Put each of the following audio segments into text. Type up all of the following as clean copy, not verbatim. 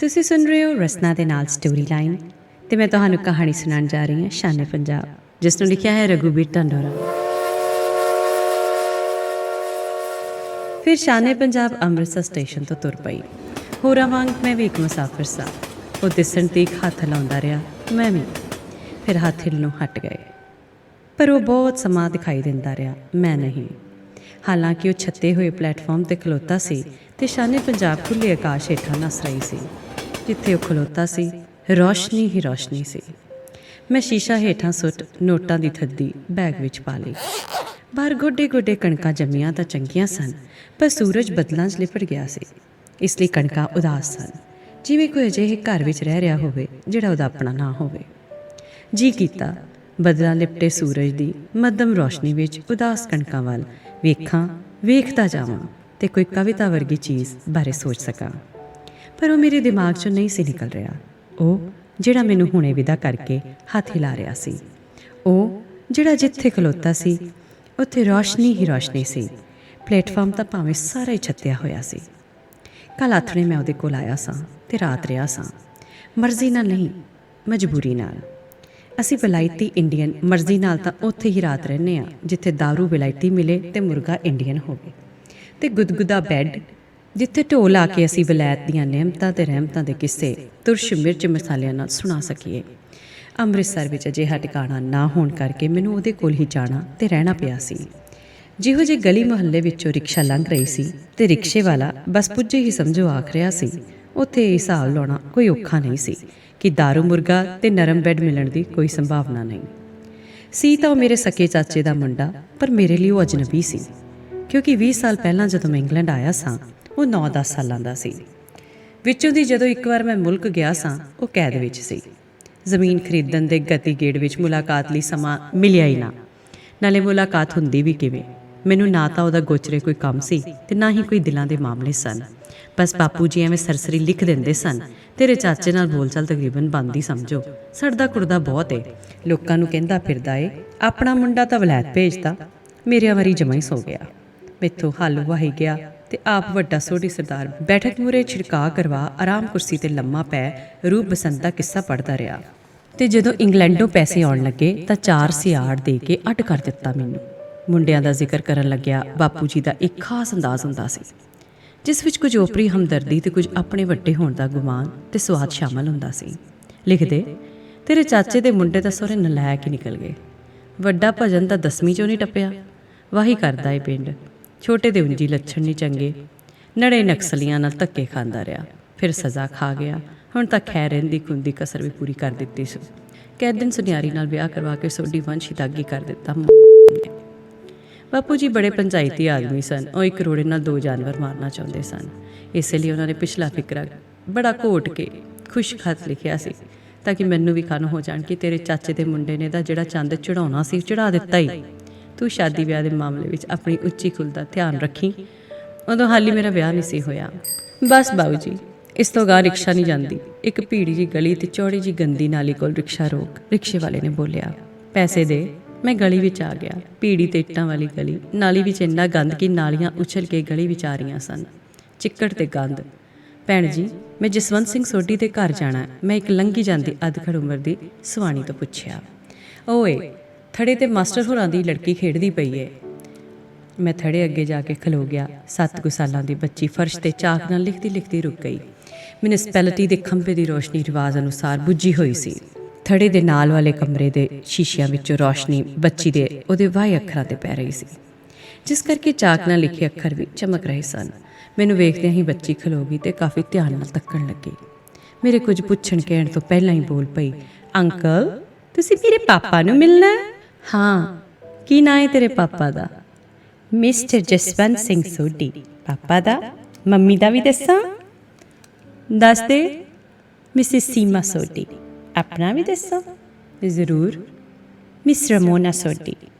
ਤੁਸੀਂ ਸੁਣ ਰਹੇ ਹੋ ਰਸਨਾ ਦੇ ਨਾਲ ਸਟੋਰੀ ਲਾਈਨ ਤੇ ਮੈਂ ਤੁਹਾਨੂੰ ਕਹਾਣੀ ਸੁਣਾਉਣ ਜਾ ਰਹੀ ਹਾਂ ਸ਼ਾਨ ਪੰਜਾਬ, ਜਿਸ ਨੂੰ ਲਿਖਿਆ ਹੈ ਰਘੂਬੀਰ ਢੰਡੋਰਾ। ਫਿਰ ਸ਼ਾਨ ਪੰਜਾਬ ਅੰਮ੍ਰਿਤਸਰ ਸਟੇਸ਼ਨ ਤੋਂ ਤੁਰ ਪਈ। ਹੋਰਾਂ ਵਾਂਗ ਮੈਂ ਵੀ ਇੱਕ ਮੁਸਾਫਿਰ ਸਾਂ। ਉਹ ਦਿਸਣ ਤੇ ਇੱਕ ਹੱਥ ਲਾਉਂਦਾ ਰਿਹਾ, ਮੈਂ ਵੀ। ਫਿਰ ਹੱਥ ਹਿੱਲਣੋਂ ਹਟ ਗਏ, ਪਰ ਉਹ ਬਹੁਤ ਸਮਾਂ ਦਿਖਾਈ ਦਿੰਦਾ ਰਿਹਾ, ਮੈਂ ਨਹੀਂ। ਹਾਲਾਂਕਿ ਉਹ ਛੱਤੇ ਹੋਏ ਪਲੇਟਫਾਰਮ 'ਤੇ ਖਲੋਤਾ ਸੀ ਤੇ ਸ਼ਾਨ ਪੰਜਾਬ ਖੁੱਲ੍ਹੇ ਆਕਾਸ਼ ਹੇਠਾਂ ਨੱਸ ਰਹੀ ਸੀ। ਜਿੱਥੇ ਉਹ ਖਲੋਤਾ ਸੀ ਰੌਸ਼ਨੀ ਹੀ ਰੌਸ਼ਨੀ ਸੀ। ਮੈਂ ਸ਼ੀਸ਼ਾ ਹੇਠਾਂ ਸੁੱਟ ਨੋਟਾਂ ਦੀ ਥੱਦੀ ਬੈਗ ਵਿੱਚ ਪਾ ਲਈ। ਬਾਹਰ ਗੋਡੇ ਗੋਡੇ ਕਣਕਾਂ ਜੰਮੀਆਂ ਤਾਂ ਚੰਗੀਆਂ ਸਨ, ਪਰ ਸੂਰਜ ਬੱਦਲਾਂ 'ਚ ਲਿਪਟ ਗਿਆ ਸੀ। ਇਸ ਲਈ ਕਣਕਾਂ ਉਦਾਸ ਸਨ, ਜਿਵੇਂ ਕੋਈ ਅਜਿਹੇ ਘਰ ਵਿੱਚ ਰਹਿ ਰਿਹਾ ਹੋਵੇ ਜਿਹੜਾ ਉਹਦਾ ਆਪਣਾ ਨਾ ਹੋਵੇ। ਜੀ ਕੀਤਾ ਬੱਦਲਾਂ ਲਿਪਟੇ ਸੂਰਜ ਦੀ ਮੱਧਮ ਰੌਸ਼ਨੀ ਵਿੱਚ ਉਦਾਸ ਕਣਕਾਂ ਵੱਲ ਵੇਖਦਾ ਜਾਵਾਂ ਤੇ ਕੋਈ ਕਵਿਤਾ ਵਰਗੀ ਚੀਜ਼ ਬਾਰੇ ਸੋਚ ਸਕਾਂ। ਪਰ ਉਹ ਮੇਰੇ ਦਿਮਾਗ 'ਚੋਂ ਨਹੀਂ ਸੀ ਨਿਕਲ ਰਿਹਾ। ਉਹ ਜਿਹੜਾ ਮੈਨੂੰ ਹੁਣੇ ਵਿਦਾ ਕਰਕੇ ਹੱਥ ਹਿਲਾ ਰਿਹਾ ਸੀ, ਉਹ ਜਿਹੜਾ ਜਿੱਥੇ ਖਲੋਤਾ ਸੀ ਉੱਥੇ ਰੌਸ਼ਨੀ ਹੀ ਰੌਸ਼ਨੀ ਸੀ। ਪਲੇਟਫਾਰਮ ਤਾਂ ਭਾਵੇਂ ਸਾਰਾ ਹੀ ਛੱਤਿਆ ਹੋਇਆ ਸੀ। ਕੱਲ੍ਹ ਆਥਣੇ ਮੈਂ ਉਹਦੇ ਕੋਲ ਆਇਆ ਸਾਂ ਤੇ ਰਾਤ ਰਿਹਾ ਸਾਂ, ਮਰਜ਼ੀ ਨਾਲ ਨਹੀਂ, ਮਜਬੂਰੀ ਨਾਲ। ਅਸੀਂ ਵਿਲਾਇਤੀ ਇੰਡੀਅਨ ਮਰਜ਼ੀ ਨਾਲ ਤਾਂ ਉੱਥੇ ਹੀ ਰਾਤ ਰਹਿੰਦੇ ਹਾਂ ਜਿੱਥੇ ਦਾਰੂ ਵਿਲਾਇਤੀ ਮਿਲੇ ਤੇ ਮੁਰਗਾ ਇੰਡੀਅਨ ਹੋਵੇ, ਤੇ ਗੁਦਗੁਦਾ ਬੈੱਡ ਜਿੱਥੇ ਢੋਲ ਆ ਕੇ ਅਸੀਂ ਵਿਲਾਇਤ ਦੀਆਂ ਨਿਯਮਤਾਂ ਤੇ ਰਹਿਮਤਾਂ ਦੇ ਕਿੱਸੇ ਤੁਰਸ਼ ਮਿਰਚ ਮਸਾਲਿਆਂ ਨਾਲ ਸੁਣਾ ਸਕੀਏ। ਅੰਮ੍ਰਿਤਸਰ ਵਿੱਚ ਅਜਿਹਾ ਟਿਕਾਣਾ ਨਾ ਹੋਣ ਕਰਕੇ ਮੈਨੂੰ ਉਹਦੇ ਕੋਲ ਹੀ ਜਾਣਾ ਤੇ ਰਹਿਣਾ ਪਿਆ ਸੀ। ਜਿਹੋ ਜਿਹੇ ਗਲੀ ਮੁਹੱਲੇ ਵਿੱਚੋਂ ਰਿਕਸ਼ਾ ਲੰਘ ਰਹੀ ਸੀ ਤੇ ਰਿਕਸ਼ੇ ਵਾਲਾ ਬਸ ਪੁੱਜੇ ਹੀ ਸਮਝੋ ਆਖ ਰਿਹਾ ਸੀ, ਉੱਥੇ ਹਿਸਾਬ ਲਾਉਣਾ ਕੋਈ ਔਖਾ ਨਹੀਂ ਸੀ ਕਿ ਦਾਰੂ ਮੁਰਗਾ ਤੇ ਨਰਮ ਬੈੱਡ ਮਿਲਣ ਦੀ ਕੋਈ ਸੰਭਾਵਨਾ ਨਹੀਂ ਸੀ। ਤਾਂ ਉਹ ਮੇਰੇ ਸਕੇ ਚਾਚੇ ਦਾ ਮੁੰਡਾ, ਪਰ ਮੇਰੇ ਲਈ ਉਹ ਅਜਨਬੀ ਸੀ, ਕਿਉਂਕਿ 20 ਸਾਲ ਪਹਿਲਾਂ ਜਦੋਂ ਮੈਂ ਇੰਗਲੈਂਡ ਆਇਆ ਸਾਂ ਉਹ 9-10 ਸਾਲਾਂ ਦਾ ਸੀ। ਵਿੱਚੋਂ ਦੀ ਜਦੋਂ ਇੱਕ ਵਾਰ ਮੈਂ ਮੁਲਕ ਗਿਆ ਸਾਂ ਉਹ ਕੈਦ ਵਿੱਚ ਸੀ। ਜ਼ਮੀਨ ਖਰੀਦਣ ਦੇ ਗਤੀ ਗੇੜ ਵਿੱਚ ਮੁਲਾਕਾਤ ਲਈ ਸਮਾਂ ਮਿਲਿਆ ਹੀ ਨਾ। ਨਾਲੇ ਮੁਲਾਕਾਤ ਹੁੰਦੀ ਵੀ ਕਿਵੇਂ? ਮੈਨੂੰ ਨਾ ਤਾਂ ਉਹਦਾ ਗੋਚਰੇ ਕੋਈ ਕੰਮ ਸੀ ਤੇ ਨਾ ਹੀ ਕੋਈ ਦਿਲਾਂ ਦੇ ਮਾਮਲੇ ਸਨ। ਬਸ ਬਾਪੂ ਜੀ ਐਵੇਂ ਸਰਸਰੀ ਲਿਖ ਦਿੰਦੇ ਸਨ, ਤੇਰੇ ਚਾਚੇ ਨਾਲ ਬੋਲਚਾਲ ਤਕਰੀਬਨ ਬੰਦ ਹੀ ਸਮਝੋ, ਸੜਦਾ ਕੁੜਦਾ ਬਹੁਤ ਏ, ਲੋਕਾਂ ਨੂੰ ਕਹਿੰਦਾ ਫਿਰਦਾ ਏ, ਆਪਣਾ ਮੁੰਡਾ ਤਾਂ ਵਲੈਤ ਭੇਜਦਾ। ਮੇਰਿਆਂ ਵਾਰੀ ਜਮਾ ਹੀ ਸੋ ਗਿਆ। ਮੈਥੋਂ ਹੱਲ ਵਾਹੀ ਗਿਆ ਤੇ ਆਪ ਵੱਡਾ ਸੋਢੀ ਸਰਦਾਰ ਬੈਠਕ ਮੂਹਰੇ ਛਿੜਕਾ ਕਰਵਾ ਆਰਾਮ ਕੁਰਸੀ ਤੇ ਲੰਮਾ ਪੈ ਰੂਪ ਬਸੰਤ ਦਾ ਕਿੱਸਾ ਪੜ੍ਹਦਾ ਰਿਹਾ। ਤੇ ਜਦੋਂ ਇੰਗਲੈਂਡੋਂ ਪੈਸੇ ਆਉਣ ਲੱਗੇ ਤਾਂ 4 ਸਿਆੜ ਦੇ ਕੇ ਅੱਡ ਕਰ ਦਿੱਤਾ ਮੈਨੂੰ। ਮੁੰਡਿਆਂ ਦਾ ਜ਼ਿਕਰ ਕਰਨ ਲੱਗਿਆ ਬਾਪੂ ਜੀ ਦਾ ਇੱਕ ਖਾਸ ਅੰਦਾਜ਼ ਹੁੰਦਾ ਸੀ, ਜਿਸ ਵਿੱਚ ਕੁਝ ਓਪਰੀ ਹਮਦਰਦੀ ਤੇ ਕੁਝ ਆਪਣੇ ਵੱਡੇ ਹੋਣ ਦਾ ਗੁਮਾਨ ਤੇ ਸਵਾਦ ਸ਼ਾਮਲ ਹੁੰਦਾ ਸੀ। ਲਿਖਦੇ, ਤੇਰੇ ਚਾਚੇ ਦੇ ਮੁੰਡੇ ਤਾਂ ਸਹੁਰੇ ਨਲਾਇਕ ਹੀ ਨਿਕਲ ਗਏ। ਵੱਡਾ ਭਜਨ ਤਾਂ 10ਵੀਂ 'ਚੋਂ ਨਹੀਂ ਟੱਪਿਆ, ਵਾਹੀ ਕਰਦਾ ਏ ਪਿੰਡ। ਛੋਟੇ ਦੇ ਉਂਜੀ ਲੱਛਣ ਨਹੀਂ ਚੰਗੇ, ਨੜੇ ਨਕਸਲੀਆਂ ਨਾਲ ਧੱਕੇ ਖਾਂਦਾ ਰਿਹਾ, ਫਿਰ ਸਜ਼ਾ ਖਾ ਗਿਆ। ਹੁਣ ਤਾਂ ਖੈਰ ਰਹਿੰਦੀ ਖੁੰਦੀ ਕਸਰ ਵੀ ਪੂਰੀ ਕਰ ਦਿੱਤੀ ਸੀ। ਕੈਦਨ ਸੁਨਿਆਰੀ ਨਾਲ ਵਿਆਹ ਕਰਵਾ ਕੇ ਸੋਡੀ ਵੰਸ਼ ਹੀ ਦਾਗੀ ਕਰ ਦਿੱਤਾ। ਬਾਪੂ ਜੀ ਬੜੇ ਪੰਚਾਇਤੀ ਆਦਮੀ ਸਨ। ਉਹ 1 ਕਰੋੜੇ ਨਾਲ 2 ਜਾਨਵਰ ਮਾਰਨਾ ਚਾਹੁੰਦੇ ਸਨ। ਇਸੇ ਲਈ ਉਹਨਾਂ ਨੇ ਪਿਛਲਾ ਫਿਕਰਾ ਬੜਾ ਘੋਟ ਕੇ ਖੁਸ਼ ਖਤ ਲਿਖਿਆ ਸੀ, ਤਾਂ ਕਿ ਮੈਨੂੰ ਵੀ ਕੰਨ ਹੋ ਜਾਣ ਕਿ ਤੇਰੇ ਚਾਚੇ ਦੇ ਮੁੰਡੇ ਨੇ ਤਾਂ ਜਿਹੜਾ ਚੰਦ ਚੜਾਉਣਾ ਸੀ ਚੜਾ ਦਿੱਤਾ ਹੀ। ਤੂੰ ਸ਼ਾਦੀ ਵਿਆਹ ਦੇ ਮਾਮਲੇ ਵਿੱਚ ਆਪਣੀ ਉੱਚੀ ਕੁਲ ਦਾ ਧਿਆਨ ਰੱਖੀ। ਉਦੋਂ ਹਾਲੀ ਮੇਰਾ ਵਿਆਹ ਨਹੀਂ ਸੀ ਹੋਇਆ। ਬਸ ਬਾਊ ਜੀ, ਇਸ ਤੋਂ ਅਗਾਂਹ ਰਿਕਸ਼ਾ ਨਹੀਂ ਜਾਂਦੀ। ਇੱਕ ਭੀੜੀ ਜੀ ਗਲੀ ਤੇ ਚੌੜੀ ਜੀ ਗੰਦੀ ਨਾਲੀ ਕੋਲ ਰਿਕਸ਼ਾ ਰੋਕ, ਰਿਕਸ਼ੇ ਵਾਲੇ ਨੇ ਬੋਲਿਆ। ਪੈਸੇ ਦੇ। ਮੈਂ ਗਲੀ ਵਿੱਚ ਆ ਗਿਆ। ਭੀੜੀ ਤੇ ਇੱਟਾਂ ਵਾਲੀ ਗਲੀ, ਨਾਲੀ ਵਿੱਚ ਇੰਨਾ ਗੰਦ ਕਿ ਨਾਲੀਆਂ ਉਛਲ ਕੇ ਗਲੀ ਵਿੱਚ ਆ ਰਹੀਆਂ ਸਨ। ਚਿੱਕੜ ਤੇ ਗੰਦ। ਭੈਣ ਜੀ, ਮੈਂ ਜਸਵੰਤ ਸਿੰਘ ਸੋਢੀ ਦੇ ਘਰ ਜਾਣਾ। ਮੈਂ ਇੱਕ ਲੰਘੀ ਜਾਂਦੀ ਅਧਖੜ ਉਮਰ ਦੀ ਸਵਾਣੀ ਤੋਂ ਪੁੱਛਿਆ। ਓਏ, ਥੜੇ ਤੇ ਮਾਸਟਰ ਹੋਰਾਂ ਦੀ ਲੜਕੀ ਖੇਡਦੀ ਪਈ ਏ। ਮੈਂ ਥੜੇ ਅੱਗੇ ਜਾ ਕੇ ਖਲੋ ਗਿਆ। 7 ਕੁ ਸਾਲਾਂ ਦੀ ਬੱਚੀ ਫਰਸ਼ ਤੇ ਚਾਕ ਨਾਲ ਲਿਖਦੀ ਲਿਖਦੀ ਰੁਕ ਗਈ। ਮਿਊਨਿਸਪੈਲਿਟੀ ਦੇ ਖੰਭੇ ਦੀ ਰੋਸ਼ਨੀ ਰਿਵਾਜ਼ ਅਨੁਸਾਰ ਬੁੱਝੀ ਹੋਈ ਸੀ। ਥੜੇ ਦੇ ਨਾਲ ਵਾਲੇ ਕਮਰੇ ਦੇ ਸ਼ੀਸ਼ਿਆਂ ਵਿੱਚੋਂ ਰੌਸ਼ਨੀ ਬੱਚੀ ਦੇ ਉਹਦੇ ਵਾਹੇ ਅੱਖਰਾਂ 'ਤੇ ਪੈ ਰਹੀ ਸੀ, ਜਿਸ ਕਰਕੇ ਚਾਕ ਨਾਲ ਲਿਖੇ ਅੱਖਰ ਵੀ ਚਮਕ ਰਹੇ ਸਨ। ਮੈਨੂੰ ਵੇਖਦਿਆਂ ਹੀ ਬੱਚੀ ਖਲੋ ਗਈ ਤੇ ਕਾਫੀ ਧਿਆਨ ਨਾਲ ਤੱਕਣ ਲੱਗੀ। ਮੇਰੇ ਕੁਝ ਪੁੱਛਣ ਕਹਿਣ ਤੋਂ ਪਹਿਲਾਂ ਹੀ ਬੋਲ ਪਈ, ਅੰਕਲ, ਤੁਸੀਂ ਮੇਰੇ ਪਾਪਾ ਨੂੰ ਮਿਲਣਾ? ਹਾਂ। ਕੀ ਨਾਂ ਹੈ ਤੇਰੇ ਪਾਪਾ ਦਾ? ਮਿਸਟਰ ਜਸਵੰਤ ਸਿੰਘ ਸੋਢੀ। ਪਾਪਾ ਦਾ? ਮੰਮੀ ਦਾ ਵੀ ਦੱਸਾਂ? ਦੱਸ ਦੇ। ਮਿਸਿਸ ਸੀਮਾ ਸੋਢੀ। ਆਪਣਾ ਵੀ ਦੱਸਾਂ? ਜ਼ਰੂਰ। ਮਿਸ ਰਮੋਨਾ ਸੋਢੀ,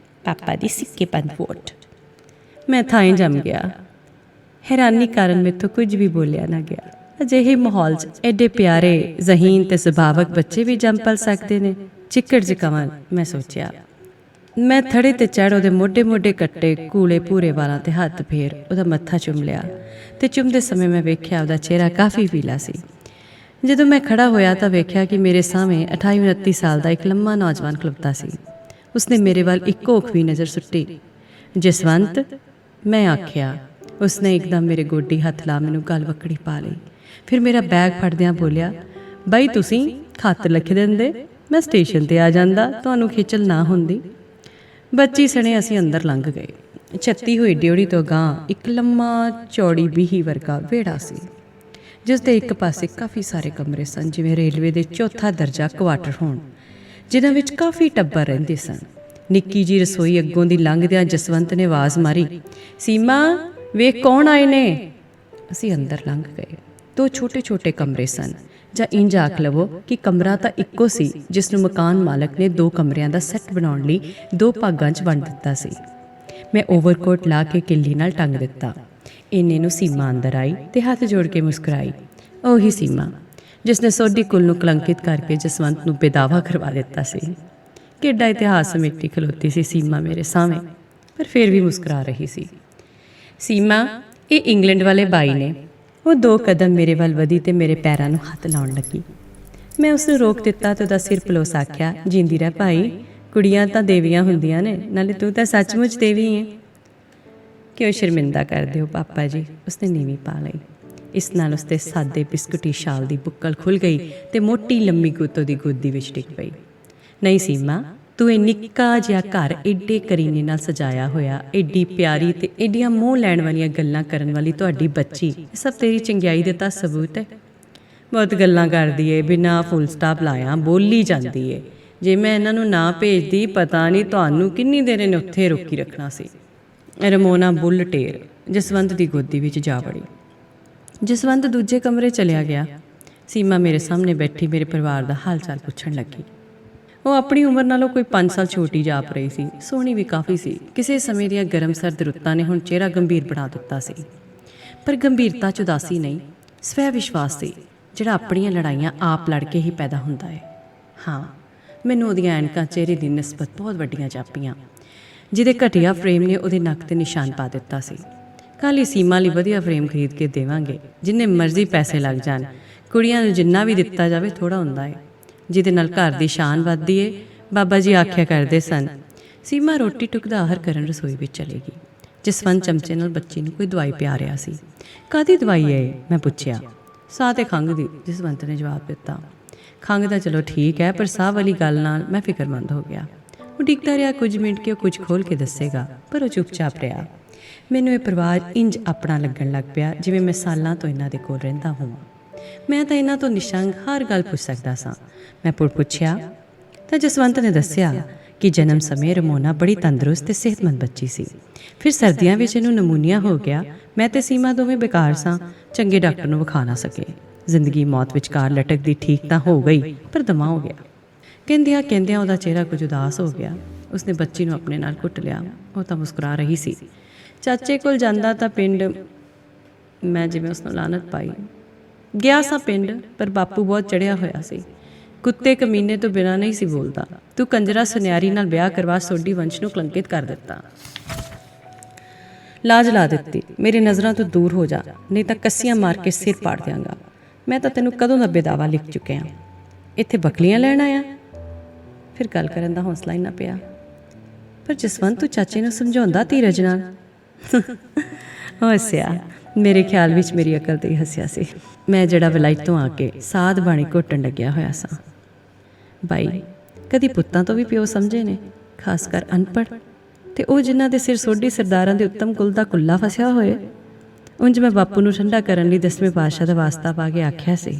ਪਾਪਾ ਦੀ ਸਿੱਕੇ ਬੰਦ ਵੋਟ। ਮੈਂ ਥਾਂ ਜੰਮ ਗਿਆ। ਹੈਰਾਨੀ ਕਾਰਨ ਮੈਥੋਂ ਕੁਝ ਵੀ ਬੋਲਿਆ ਨਾ ਗਿਆ। ਅਜਿਹੇ ਮਾਹੌਲ 'ਚ ਐਡੇ ਪਿਆਰੇ, ਜ਼ਹੀਨ ਤੇ ਸੁਭਾਵਕ ਬੱਚੇ ਵੀ ਜੰਮ ਪਲ ਸਕਦੇ ਨੇ। ਚਿੱਕੜ 'ਚ ਕਮਲ, ਮੈਂ ਸੋਚਿਆ। ਮੈਂ ਥੜੇ ਤੇ ਚੜ੍ਹ ਉਹਦੇ ਮੋਢੇ ਮੋਢੇ ਕੱਟੇ ਕੂਲੇ ਭੂਰੇ ਵਾਲਾਂ ਤੇ ਹੱਥ ਫੇਰ ਉਹਦਾ ਮੱਥਾ ਚੁੰਮ ਲਿਆ। ਤੇ ਚੁੰਮਦੇ ਸਮੇਂ ਮੈਂ ਵੇਖਿਆ ਉਹਦਾ ਚਿਹਰਾ ਕਾਫੀ ਪੀਲਾ ਸੀ। ਜਦੋਂ ਮੈਂ ਖੜਾ ਹੋਇਆ ਤਾਂ ਵੇਖਿਆ ਕਿ ਮੇਰੇ ਸਾਹਮਣੇ 28-29 ਸਾਲ ਦਾ ਇੱਕ ਲੰਮਾ ਨੌਜਵਾਨ ਖਲੋਤਾ ਸੀ। ਉਸਨੇ ਮੇਰੇ ਵੱਲ ਇੱਕੋ ਅੱਖ ਵੀ ਨਜ਼ਰ ਸੁੱਟੀ। ਜਸਵੰਤ, ਮੈਂ ਆਖਿਆ। ਉਸਨੇ ਇੱਕਦਮ ਮੇਰੇ ਗੋਡੀ ਹੱਥ ਲਾ ਮੈਨੂੰ ਗਲ ਵੱਕੜੀ ਪਾ ਲਈ। ਫਿਰ ਮੇਰਾ ਬੈਗ ਫੜਦਿਆਂ ਬੋਲਿਆ, ਬਾਈ ਤੁਸੀਂ ਖੱਤ ਲਿਖ ਦਿੰਦੇ, ਮੈਂ ਸਟੇਸ਼ਨ 'ਤੇ ਆ ਜਾਂਦਾ, ਤੁਹਾਨੂੰ ਖੇਚਲ ਨਾ ਹੁੰਦੀ। ਬੱਚੀ ਸਣੇ ਅਸੀਂ ਅੰਦਰ ਲੰਘ ਗਏ। ਛੱਤੀ ਹੋਈ ਡਿਓੜੀ ਤੋਂ ਗਾਂਹ ਇੱਕ ਲੰਮਾ ਚੌੜੀ ਬੀਹੀ ਵਰਗਾ ਵਿਹੜਾ ਸੀ, ਜਿਸ ਦੇ ਇੱਕ ਪਾਸੇ ਕਾਫੀ ਸਾਰੇ ਕਮਰੇ ਸਨ, ਜਿਵੇਂ ਰੇਲਵੇ ਦੇ ਚੌਥਾ ਦਰਜਾ ਕੁਆਟਰ ਹੋਣ, ਜਿਨ੍ਹਾਂ ਵਿੱਚ ਕਾਫੀ ਟੱਬਰ ਰਹਿੰਦੇ ਸਨ। ਨਿੱਕੀ ਜੀ ਰਸੋਈ ਅੱਗੋਂ ਦੀ ਲੰਘਦਿਆਂ ਜਸਵੰਤ ਨੇ ਆਵਾਜ਼ ਮਾਰੀ, ਸੀਮਾ ਵੇਖ ਕੌਣ ਆਏ ਨੇ। ਅਸੀਂ ਅੰਦਰ ਲੰਘ ਗਏ। 2 ਛੋਟੇ ਕਮਰੇ ਸਨ, ਜਾਂ ਇੰਜ ਆਖ ਲਵੋ ਕਿ ਕਮਰਾ ਤਾਂ ਇੱਕੋ ਸੀ, ਜਿਸ ਨੂੰ ਮਕਾਨ ਮਾਲਕ ਨੇ 2 ਕਮਰਿਆਂ ਦਾ ਸੈੱਟ ਬਣਾਉਣ ਲਈ 2 ਭਾਗਾਂ 'ਚ ਵੰਡ ਦਿੱਤਾ ਸੀ। ਮੈਂ ਓਵਰਕੋਟ ਲਾ ਕੇ ਕਿੱਲੀ ਨਾਲ ਟੰਗ ਦਿੱਤਾ। ਇੰਨੇ ਨੂੰ ਸੀਮਾ ਅੰਦਰ ਆਈ ਤੇ ਹੱਥ ਜੋੜ ਕੇ ਮੁਸਕਰਾਈ। ਉਹੀ ਸੀਮਾ ਜਿਸ ਨੇ ਸੋਢੀ ਕੁੱਲ ਨੂੰ ਕਲੰਕਿਤ ਕਰਕੇ ਜਸਵੰਤ ਨੂੰ ਬੇਦਾਵਾ ਕਰਵਾ ਦਿੱਤਾ ਸੀ। ਕਿੱਡਾ ਇਤਿਹਾਸ ਸਮੇਟੀ ਖਲੋਤੀ ਸੀ ਸੀਮਾ ਮੇਰੇ ਸਾਹਮਣੇ, ਪਰ ਫਿਰ ਵੀ ਮੁਸਕਰਾ ਰਹੀ ਸੀ। ਸੀਮਾ, ਇਹ ਇੰਗਲੈਂਡ ਵਾਲੇ ਬਾਈ ਨੇ। ਉਹ 2 ਕਦਮ ਮੇਰੇ ਵੱਲ ਵਧੀ ਤੇ ਮੇਰੇ ਪੈਰਾਂ ਨੂੰ ਹੱਥ ਲਾਉਣ ਲੱਗੀ। ਮੈਂ ਉਸ ਨੂੰ ਰੋਕ ਦਿੱਤਾ ਤੇ ਉਹਦਾ ਸਿਰ ਪਲੋਸ ਆਖਿਆ, ਜਿੰਦੀ ਰਹਿ ਭਾਈ, ਕੁੜੀਆਂ ਤਾਂ ਦੇਵੀਆਂ ਹੁੰਦੀਆਂ ਨੇ, ਨਾਲੇ ਤੂੰ ਤਾਂ ਸੱਚਮੁੱਚ ਦੇਵੀ ਹੈ। ਕਿਉਂ ਸ਼ਰਮਿੰਦਾ ਕਰਦੇ ਹੋ ਪਾਪਾ ਜੀ, ਉਸਨੇ ਨੀਵੀਂ ਪਾ ਲਈ। ਇਸ ਨਾਲ ਉਸਦੇ ਸਾਦੇ ਬਿਸਕੁਟੀ ਸ਼ਾਲ ਦੀ ਬੁੱਕਲ ਖੁੱਲ੍ਹ ਗਈ ਤੇ ਮੋਟੀ ਲੰਮੀ ਗੁੱਤ ਉਹਦੀ ਗੋਦੀ ਵਿੱਚ ਡਿੱਗ ਪਈ। ਨਹੀਂ ਸੀਮਾ, ਤੂੰ ਇਹ ਨਿੱਕਾ ਜਿਹਾ ਘਰ ਏਡੇ ਕਰੀਨੇ ਨਾਲ ਸਜਾਇਆ ਹੋਇਆ, ਏਡੀ ਪਿਆਰੀ ਤੇ ਏਡੀਆਂ ਮੋਹ ਲੈਣ ਵਾਲੀਆਂ ਗੱਲਾਂ ਕਰਨ ਵਾਲੀ ਤੁਹਾਡੀ ਬੱਚੀ, ਇਹ ਸਭ ਤੇਰੀ ਚੰਗਿਆਈ ਦੇ ਤਾਂ ਸਬੂਤ ਹੈ। ਬਹੁਤ ਗੱਲਾਂ ਕਰਦੀ ਏ, ਬਿਨਾਂ ਫੁੱਲ ਸਟਾਪ ਲਾਇਆ ਬੋਲੀ ਜਾਂਦੀ ਏ। ਜੇ ਮੈਂ ਇਹਨਾਂ ਨੂੰ ਨਾ ਭੇਜਦੀ, ਪਤਾ ਨਹੀਂ ਤੁਹਾਨੂੰ ਕਿੰਨੀ ਦੇਰ ਇਹਨੇ ਉੱਥੇ ਰੋਕੀ ਰੱਖਣਾ ਸੀ। ਰਮੋਨਾ ਬੁੱਲ ਟੇਰ ਜਸਵੰਤ ਦੀ ਗੋਦੀ ਵਿੱਚ ਜਾ ਵੜੀ। ਜਸਵੰਤ ਦੂਜੇ ਕਮਰੇ ਚਲਿਆ ਗਿਆ। ਸੀਮਾ ਮੇਰੇ ਸਾਹਮਣੇ ਬੈਠੀ ਮੇਰੇ ਪਰਿਵਾਰ ਦਾ ਹਾਲ ਚਾਲ ਪੁੱਛਣ ਲੱਗੀ। ਉਹ ਆਪਣੀ ਉਮਰ ਨਾਲੋਂ ਕੋਈ 5 ਸਾਲ ਛੋਟੀ ਜਾਪ ਰਹੀ ਸੀ। ਸੋਹਣੀ ਵੀ ਕਾਫੀ ਸੀ। ਕਿਸੇ ਸਮੇਂ ਦੀਆਂ ਗਰਮ ਸਰਦ ਰੁੱਤਾਂ ਨੇ ਹੁਣ ਚਿਹਰਾ ਗੰਭੀਰ ਬਣਾ ਦਿੱਤਾ ਸੀ, ਪਰ ਗੰਭੀਰਤਾ 'ਚ ਉਦਾਸੀ ਨਹੀਂ, ਸਵੈ ਵਿਸ਼ਵਾਸ ਸੀ, ਜਿਹੜਾ ਆਪਣੀਆਂ ਲੜਾਈਆਂ ਆਪ ਲੜ ਕੇ ਹੀ ਪੈਦਾ ਹੁੰਦਾ ਹੈ। ਹਾਂ, ਮੈਨੂੰ ਉਹਦੀਆਂ ਐਨਕਾਂ ਚਿਹਰੇ ਦੀ ਨਿਸਬਤ ਬਹੁਤ ਵੱਡੀਆਂ ਜਾਪੀਆਂ, ਜਿਹਦੇ ਘਟੀਆ ਫਰੇਮ ਨੇ ਉਹਦੇ ਨੱਕ 'ਤੇ ਨਿਸ਼ਾਨ ਪਾ ਦਿੱਤਾ ਸੀ। ਕੱਲ੍ਹ ਹੀ ਸੀਮਾ ਲਈ ਵਧੀਆ ਫਰੇਮ ਖਰੀਦ ਕੇ ਦੇਵਾਂਗੇ, ਜਿੰਨੇ ਮਰਜ਼ੀ ਪੈਸੇ ਲੱਗ ਜਾਣ। ਕੁੜੀਆਂ ਨੂੰ ਜਿੰਨਾ ਵੀ ਦਿੱਤਾ ਜਾਵੇ ਥੋੜ੍ਹਾ ਹੁੰਦਾ ਹੈ, ਜਿਹਦੇ ਨਾਲ ਘਰ ਦੀ ਸ਼ਾਨ ਵੱਧਦੀ ਏ, ਬਾਬਾ ਜੀ ਆਖਿਆ ਕਰਦੇ ਸਨ। ਸੀਮਾ ਰੋਟੀ ਟੁੱਕ ਦਾ ਆਹਰ ਕਰਨ ਰਸੋਈ ਵਿੱਚ ਚਲੀ ਗਈ। ਜਸਵੰਤ ਚਮਚੇ ਨਾਲ ਬੱਚੀ ਨੂੰ ਕੋਈ ਦਵਾਈ ਪਿਆ ਰਿਹਾ ਸੀ। ਕਾਹਦੀ ਦਵਾਈ ਹੈ? ਮੈਂ ਪੁੱਛਿਆ। ਸਾਹ ਤੇ ਖੰਘ ਦੀ, ਜਸਵੰਤ ਨੇ ਜਵਾਬ ਦਿੱਤਾ। ਖੰਘ ਦਾ ਚਲੋ ਠੀਕ ਹੈ, ਪਰ ਸਾਹ ਵਾਲੀ ਗੱਲ ਨਾਲ ਮੈਂ ਫਿਕਰਮੰਦ ਹੋ ਗਿਆ। ਉਹ ਡਿੱਗਦਾ ਰਿਹਾ ਕੁਝ ਮਿੰਟ ਕਿ ਉਹ ਕੁਝ ਖੋਲ੍ਹ ਕੇ ਦੱਸੇਗਾ, ਪਰ ਉਹ ਚੁੱਪਚਾਪ ਰਿਹਾ। ਮੈਨੂੰ ਇਹ ਪਰਿਵਾਰ ਇੰਜ ਆਪਣਾ ਲੱਗਣ ਲੱਗ ਪਿਆ, ਜਿਵੇਂ ਮੈਂ ਸਾਲਾਂ ਤੋਂ ਇਹਨਾਂ ਦੇ ਕੋਲ ਰਹਿੰਦਾ ਹੋਵਾਂ। ਮੈਂ ਤਾਂ ਇਹਨਾਂ ਤੋਂ ਨਿਸ਼ੰਕ ਹਰ ਗੱਲ ਪੁੱਛ ਸਕਦਾ ਸਾਂ। ਮੈਂ ਪੁੱਛਿਆ ਤਾਂ ਜਸਵੰਤ ਨੇ ਦੱਸਿਆ ਕਿ ਜਨਮ ਸਮੇਂ ਰਮੋਨਾ ਬੜੀ ਤੰਦਰੁਸਤ ਤੇ ਸਿਹਤਮੰਦ ਬੱਚੀ ਸੀ। ਫਿਰ ਸਰਦੀਆਂ ਵਿੱਚ ਇਹਨੂੰ ਨਮੂਨੀਆ ਹੋ ਗਿਆ। ਮੈਂ ਤੇ ਸੀਮਾ ਦੋਵੇਂ ਬੇਕਾਰ ਸਾਂ, ਚੰਗੇ ਡਾਕਟਰ ਨੂੰ ਵਿਖਾ ਨਾ ਸਕੇ। ਜ਼ਿੰਦਗੀ ਮੌਤ ਵਿਚਕਾਰ ਲਟਕਦੀ ਠੀਕ ਤਾਂ ਹੋ ਗਈ, ਪਰ ਦਮਾ ਹੋ ਗਿਆ। ਕਹਿੰਦਿਆਂ ਉਹਦਾ ਚਿਹਰਾ ਕੁਝ ਉਦਾਸ ਹੋ ਗਿਆ। ਉਸਨੇ ਬੱਚੀ ਨੂੰ ਆਪਣੇ ਨਾਲ ਘੁੱਟ ਲਿਆ। ਉਹ ਤਾਂ ਮੁਸਕਰਾ ਰਹੀ ਸੀ। ਚਾਚੇ ਕੋਲ ਜਾਂਦਾ ਤਾਂ ਪਿੰਡ, ਮੈਂ ਜਿਵੇਂ ਉਸਨੂੰ ਲਾਨਤ ਪਾਈ। ਗਿਆ ਸਾਂ ਪਿੰਡ, ਪਰ ਬਾਪੂ ਬਹੁਤ ਚੜ੍ਹਿਆ ਹੋਇਆ ਸੀ। ਕੁੱਤੇ ਕਮੀਨੇ ਤੋਂ ਬਿਨਾਂ ਨਹੀਂ ਸੀ ਬੋਲਦਾ। ਤੂੰ ਕੰਜਰਾ ਸੁਨਿਆਰੀ ਨਾਲ ਵਿਆਹ ਕਰਵਾ ਸੋਢੀ ਵੰਸ਼ ਨੂੰ ਕਲੰਕਿਤ ਕਰ ਦਿੱਤਾ। ਲਾਜ ਲਾ ਦਿੱਤੀ। ਮੇਰੀ ਨਜ਼ਰਾਂ ਤੋਂ ਦੂਰ ਹੋ ਜਾ, ਨਹੀਂ ਤਾਂ ਕੱਸੀਆਂ ਮਾਰ ਕੇ ਸਿਰ ਪਾੜ ਦਿਆਂਗਾ। ਮੈਂ ਤਾਂ ਤੈਨੂੰ ਕਦੋਂ ਦਾ ਬੇਦਾਵਾ ਲਿਖ ਚੁੱਕਿਆ। ਇੱਥੇ ਬਕਲੀਆਂ ਲੈਣ ਆਇਆ? ਫਿਰ ਗੱਲ ਕਰਨ ਦਾ ਹੌਸਲਾ ਹੀ ਨਾ ਪਿਆ। ਪਰ ਜਸਵੰਤ, ਤੂੰ ਚਾਚੇ ਨੂੰ ਸਮਝਾਉਂਦਾ ਧੀਰਜ ਨਾਲ। ਹੱਸਿਆ। ਮੇਰੇ ਖਿਆਲ ਵਿੱਚ ਮੇਰੀ ਅਕਲ 'ਤੇ ਹੀ ਹੱਸਿਆ ਸੀ। ਮੈਂ ਜਿਹੜਾ ਵਿਲਾਇਤ ਤੋਂ ਆ ਕੇ ਸਾਧ ਬਾਣੀ ਘੋਟਣ ਲੱਗਿਆ ਹੋਇਆ ਸਾਂ। ਬਾਈ, ਕਦੀ ਪੁੱਤਾਂ ਤੋਂ ਵੀ ਪਿਓ ਸਮਝੇ ਨੇ, ਖਾਸ ਕਰ ਅਨਪੜ੍ਹ, ਤੇ ਉਹ ਜਿਨ੍ਹਾਂ ਦੇ ਸਿਰ ਸੋਢੀ ਸਰਦਾਰਾਂ ਦੇ ਉੱਤਮ ਕੁਲ ਦਾ ਕੁੱਲਾ ਫਸਿਆ ਹੋਏ। ਉਂਝ ਮੈਂ ਬਾਪੂ ਨੂੰ ਠੰਡਾ ਕਰਨ ਲਈ 10ਵੇਂ ਪਾਤਸ਼ਾਹ ਦਾ ਵਾਸਤਾ ਪਾ ਕੇ ਆਖਿਆ ਸੀ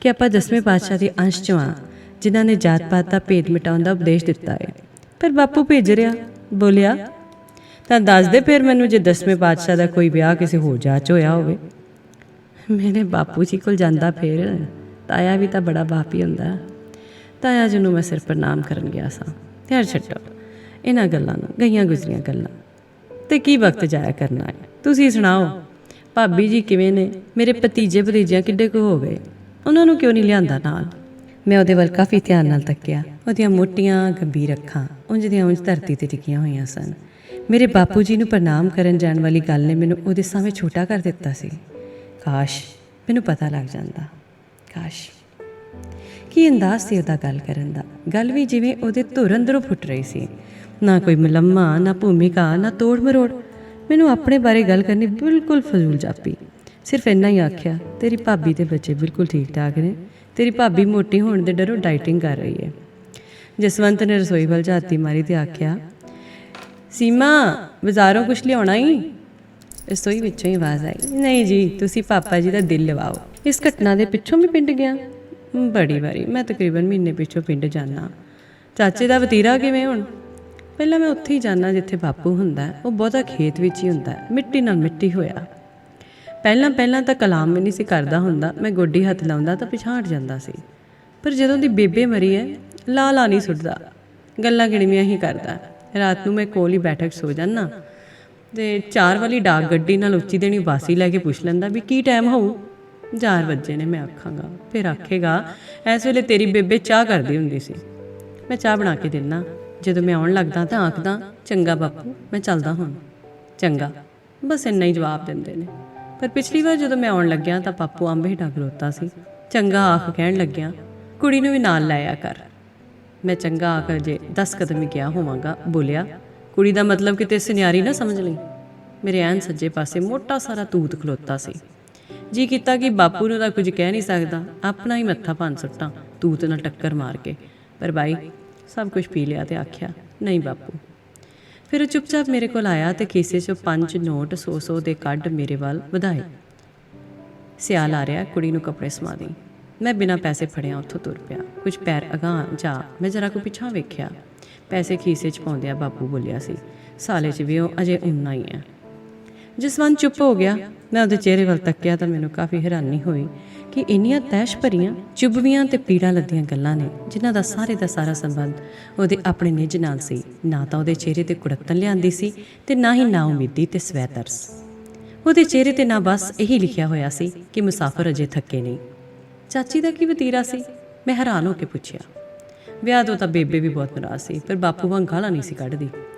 ਕਿ ਆਪਾਂ 10ਵੇਂ ਪਾਤਸ਼ਾਹ ਦੇ ਅੰਸ਼ 'ਚੋਂ ਹਾਂ, ਜਿਨ੍ਹਾਂ ਨੇ ਜਾਤ ਪਾਤ ਦਾ ਭੇਦ ਮਿਟਾਉਣ ਦਾ ਉਪਦੇਸ਼ ਦਿੱਤਾ ਹੈ। ਪਰ ਬਾਪੂ ਭੇਜ ਰਿਹਾ। ਬੋਲਿਆ, ਤਾਂ ਦੱਸ ਦੇ ਫਿਰ ਮੈਨੂੰ, ਜੇ 10ਵੇਂ ਪਾਤਸ਼ਾਹ ਦਾ ਕੋਈ ਵਿਆਹ ਕਿਸੇ ਹੋਰ ਜਾਤ 'ਚ ਹੋਇਆ ਹੋਵੇ। ਮੇਰੇ ਬਾਪੂ ਜੀ ਕੋਲ ਜਾਂਦਾ ਫਿਰ ਤਾਇਆ ਵੀ ਤਾਂ ਬੜਾ ਬਾਪ ਹੀ ਹੁੰਦਾ। ਤਾਇਆ ਜੀ ਨੂੰ ਮੈਂ ਸਿਰ ਪ੍ਰਣਾਮ ਕਰਨ ਗਿਆ ਸਾਂ। ਯਾਰ ਛੱਡੋ ਇਹਨਾਂ ਗੱਲਾਂ ਨੂੰ, ਗਈਆਂ ਗੁਜ਼ਰੀਆਂ ਗੱਲਾਂ, ਤੇ ਕੀ ਵਕਤ ਜਾਇਆ ਕਰਨਾ ਹੈ। ਤੁਸੀਂ ਸੁਣਾਓ, ਭਾਬੀ ਜੀ ਕਿਵੇਂ ਨੇ? ਮੇਰੇ ਭਤੀਜੇ ਭਤੀਜਿਆਂ ਕਿੱਡੇ ਕੁ ਹੋ ਗਏ? ਉਹਨਾਂ ਨੂੰ ਕਿਉਂ ਨਹੀਂ ਲਿਆਂਦਾ ਨਾਲ? ਮੈਂ ਉਹਦੇ ਵੱਲ ਕਾਫੀ ਧਿਆਨ ਨਾਲ ਤੱਕਿਆ। ਉਹਦੀਆਂ ਮੋਟੀਆਂ ਗੰਭੀਰ ਅੱਖਾਂ ਉਂਝ ਦੀਆਂ ਉਂਝ ਧਰਤੀ 'ਤੇ ਟਿਕੀਆਂ ਹੋਈਆਂ ਸਨ। ਮੇਰੇ ਬਾਪੂ ਜੀ ਨੂੰ ਪ੍ਰਣਾਮ ਕਰਨ ਜਾਣ ਵਾਲੀ ਗੱਲ ਨੇ ਮੈਨੂੰ ਉਹਦੇ ਸਾਹਮਣੇ ਛੋਟਾ ਕਰ ਦਿੱਤਾ ਸੀ। ਕਾਸ਼ ਮੈਨੂੰ ਪਤਾ ਲੱਗ ਜਾਂਦਾ, ਕਾਸ਼ ਕੀ ਅੰਦਾਜ਼ ਸੀ ਉਹਦਾ ਗੱਲ ਕਰਨ ਦਾ। ਗੱਲ ਵੀ ਜਿਵੇਂ ਉਹਦੇ ਧੁਰ ਅੰਦਰੋਂ ਫੁੱਟ ਰਹੀ ਸੀ, ਨਾ ਕੋਈ ਮਲੰਮਾ, ਨਾ ਭੂਮਿਕਾ, ਨਾ ਤੋੜ ਮਰੋੜ। ਮੈਨੂੰ ਆਪਣੇ ਬਾਰੇ ਗੱਲ ਕਰਨੀ ਬਿਲਕੁਲ ਫਜ਼ੂਲ ਜਾਪੀ। ਸਿਰਫ ਇੰਨਾ ਹੀ ਆਖਿਆ, ਤੇਰੀ ਭਾਬੀ ਤੇ ਬੱਚੇ ਬਿਲਕੁਲ ਠੀਕ ਠਾਕ ਨੇ। ਤੇਰੀ ਭਾਬੀ ਮੋਟੀ ਹੋਣ ਦੇ ਡਰੋਂ ਡਾਈਟਿੰਗ ਕਰ ਰਹੀ ਹੈ। ਜਸਵੰਤ ਨੇ ਰਸੋਈ ਵੱਲ ਝਾਤੀ ਮਾਰੀ ਤੇ ਆਖਿਆ, ਸੀਮਾ ਬਾਜ਼ਾਰੋਂ ਕੁਛ ਲਿਆਉਣਾ ਹੀ? ਰਸੋਈ ਵਿੱਚੋਂ ਹੀ ਆਵਾਜ਼ ਆਈ, ਨਹੀਂ ਜੀ, ਤੁਸੀਂ ਪਾਪਾ ਜੀ ਦਾ ਦਿਲ ਲਵਾਓ। ਇਸ ਘਟਨਾ ਦੇ ਪਿੱਛੋਂ ਵੀ ਪਿੰਡ ਗਿਆ? ਬੜੀ ਵਾਰੀ, ਮੈਂ ਤਕਰੀਬਨ ਮਹੀਨੇ ਪਿੱਛੋਂ ਪਿੰਡ ਜਾਂਦਾ। ਚਾਚੇ ਦਾ ਵਤੀਰਾ ਕਿਵੇਂ ਹੁਣ? ਪਹਿਲਾਂ ਮੈਂ ਉੱਥੇ ਹੀ ਜਾਂਦਾ ਜਿੱਥੇ ਬਾਪੂ ਹੁੰਦਾ। ਉਹ ਬਹੁਤਾ ਖੇਤ ਵਿੱਚ ਹੀ ਹੁੰਦਾ, ਮਿੱਟੀ ਨਾਲ ਮਿੱਟੀ ਹੋਇਆ। ਪਹਿਲਾਂ ਤਾਂ ਕਲਾਮ ਵੀ ਨਹੀਂ ਸੀ ਕਰਦਾ ਹੁੰਦਾ। ਮੈਂ ਗੋਡੀ ਹੱਥ ਲਾਉਂਦਾ ਤਾਂ ਪਿਛਾਂ ਹਟ ਜਾਂਦਾ ਸੀ। ਪਰ ਜਦੋਂ ਦੀ ਬੇਬੇ ਮਰੀ ਹੈ, ਲਾ ਨਹੀਂ ਸੁੱਟਦਾ, ਗੱਲਾਂ ਗਿਣਵੀਆਂ ਹੀ ਕਰਦਾ। ਰਾਤ ਨੂੰ ਮੈਂ ਕੋਲ ਹੀ ਬੈਠਕ ਸੋ ਜਾਂਦਾ ਤੇ 4 ਵਾਲੀ ਡਾਕ ਗੱਡੀ ਨਾਲ ਉੱਚੀ ਦੇਣੀ ਬਾਸੀ ਲੈ ਕੇ ਪੁੱਛ ਲੈਂਦਾ ਵੀ ਕੀ ਟਾਈਮ ਹੋਊ। 4 ਵਜੇ ਨੇ। ਮੈਂ ਆਖਾਂਗਾ, ਫਿਰ ਆਖੇਗਾ ਇਸ ਵੇਲੇ ਤੇਰੀ ਬੇਬੇ ਚਾਹ ਕਰਦੀ ਹੁੰਦੀ ਸੀ। ਮੈਂ ਚਾਹ ਬਣਾ ਕੇ ਦਿੰਦਾ। ਜਦੋਂ ਮੈਂ ਆਉਣ ਲੱਗਦਾ ਤਾਂ ਆਖਦਾ, ਚੰਗਾ ਬਾਪੂ, ਮੈਂ ਚੱਲਦਾ ਹੁਣ। ਚੰਗਾ, ਬਸ ਇੰਨਾ ਹੀ ਜਵਾਬ ਦਿੰਦੇ ਨੇ। ਪਰ ਪਿਛਲੀ ਵਾਰ ਜਦੋਂ ਮੈਂ ਆਉਣ ਲੱਗਿਆ ਤਾਂ ਪਾਪੂ ਅੰਬ ਹੇਠਾਂ ਖਲੋਤਾ ਸੀ। ਚੰਗਾ ਆਖ ਕਹਿਣ ਲੱਗਿਆ, ਕੁੜੀ ਨੂੰ ਵੀ ਨਾਲ ਲਾਇਆ ਕਰ। ਮੈਂ ਚੰਗਾ ਆਖਰ ਜੇ 10 ਕਦਮ ਹੀ ਗਿਆ ਹੋਵਾਂਗਾ, ਬੋਲਿਆ, ਕੁੜੀ ਦਾ ਮਤਲਬ ਕਿਤੇ ਸੁਨਿਆਰੀ ਨਾ ਸਮਝ ਲਈ। ਮੇਰੇ ਐਨ ਸੱਜੇ ਪਾਸੇ ਮੋਟਾ ਸਾਰਾ ਤੂਤ ਖਲੋਤਾ ਸੀ। ਜੀ ਕੀਤਾ ਕਿ ਬਾਪੂ ਨੂੰ ਤਾਂ ਕੁਝ ਕਹਿ ਨਹੀਂ ਸਕਦਾ, ਆਪਣਾ ਹੀ ਮੱਥਾ ਭੰਨ ਸੁੱਟਾਂ ਤੂਤ ਨਾਲ ਟੱਕਰ ਮਾਰ ਕੇ। ਪਰ ਬਾਈ ਸਭ ਕੁਝ ਪੀ ਲਿਆ ਤੇ ਆਖਿਆ, ਨਹੀਂ ਬਾਪੂ। ਫਿਰ ਉਹ ਚੁੱਪਚਾਪ ਮੇਰੇ ਕੋਲ ਆਇਆ ਤੇ ਖੀਸੇ 'ਚੋਂ 5 ਨੋਟ 100 ਦੇ ਕੱਢ ਮੇਰੇ ਵੱਲ ਵਧਾਏ। ਸਿਆਲ ਆ ਰਿਹਾ, ਕੁੜੀ ਨੂੰ ਕੱਪੜੇ ਸਮਾ ਦੀ। ਮੈਂ ਬਿਨਾਂ ਪੈਸੇ ਫੜਿਆ ਉੱਥੋਂ ਤੁਰ ਪਿਆ। ਕੁਝ ਪੈਰ ਅਗਾਂਹ ਜਾ ਮੈਂ ਜਰਾ ਕੁ ਪਿੱਛਾਂ ਵੇਖਿਆ। ਪੈਸੇ ਖੀਸੇ 'ਚ ਪਾਉਂਦਿਆਂ ਬਾਪੂ ਬੋਲਿਆ ਸੀ, ਸਾਲੇ 'ਚ ਵੀ ਉਹ ਅਜੇ ਉਨਾ ਹੀ ਹੈ। ਜਸਵੰਤ ਚੁੱਪ ਹੋ ਗਿਆ। ਮੈਂ ਉਹਦੇ ਚਿਹਰੇ ਵੱਲ ਤੱਕਿਆ ਤਾਂ ਮੈਨੂੰ ਕਾਫੀ ਹੈਰਾਨੀ ਹੋਈ ਕਿ ਇੰਨੀਆਂ ਤੈਸ਼ ਭਰੀਆਂ, ਚੁਭਵੀਆਂ ਤੇ ਪੀੜਾਂ ਲੱਦੀਆਂ ਗੱਲਾਂ ਨੇ ਜਿਨ੍ਹਾਂ ਦਾ ਸਾਰਾ ਸੰਬੰਧ ਉਹਦੇ ਆਪਣੇ ਨਿੱਜ ਨਾਲ ਸੀ। ਨਾ ਤਾਂ ਉਹਦੇ ਚਿਹਰੇ 'ਤੇ ਕੁੜੱਤਣ ਲਿਆਂਦੀ ਸੀ ਤੇ ਨਾ ਹੀ ਨਾ ਉਮੀਦੀ ਤੇ ਸਵੈ ਤਰਸ। ਉਹਦੇ ਚਿਹਰੇ 'ਤੇ ਨਾ ਬਸ ਇਹੀ ਲਿਖਿਆ ਹੋਇਆ ਸੀ ਕਿ ਮੁਸਾਫਰ ਅਜੇ ਥੱਕੇ ਨਹੀਂ। ਚਾਚੀ ਦਾ ਕੀ ਵਤੀਰਾ ਸੀ? ਮੈਂ ਹੈਰਾਨ ਹੋ ਕੇ ਪੁੱਛਿਆ। ਵਿਆਹ ਤੋਂ ਤਾਂ ਬੇਬੇ ਵੀ ਬਹੁਤ ਨਾਰਾਜ਼ ਸੀ, ਪਰ ਬਾਪੂ ਵਾਂਗ ਗਾਲਾਂ ਨਹੀਂ ਸੀ ਕੱਢਦੀ।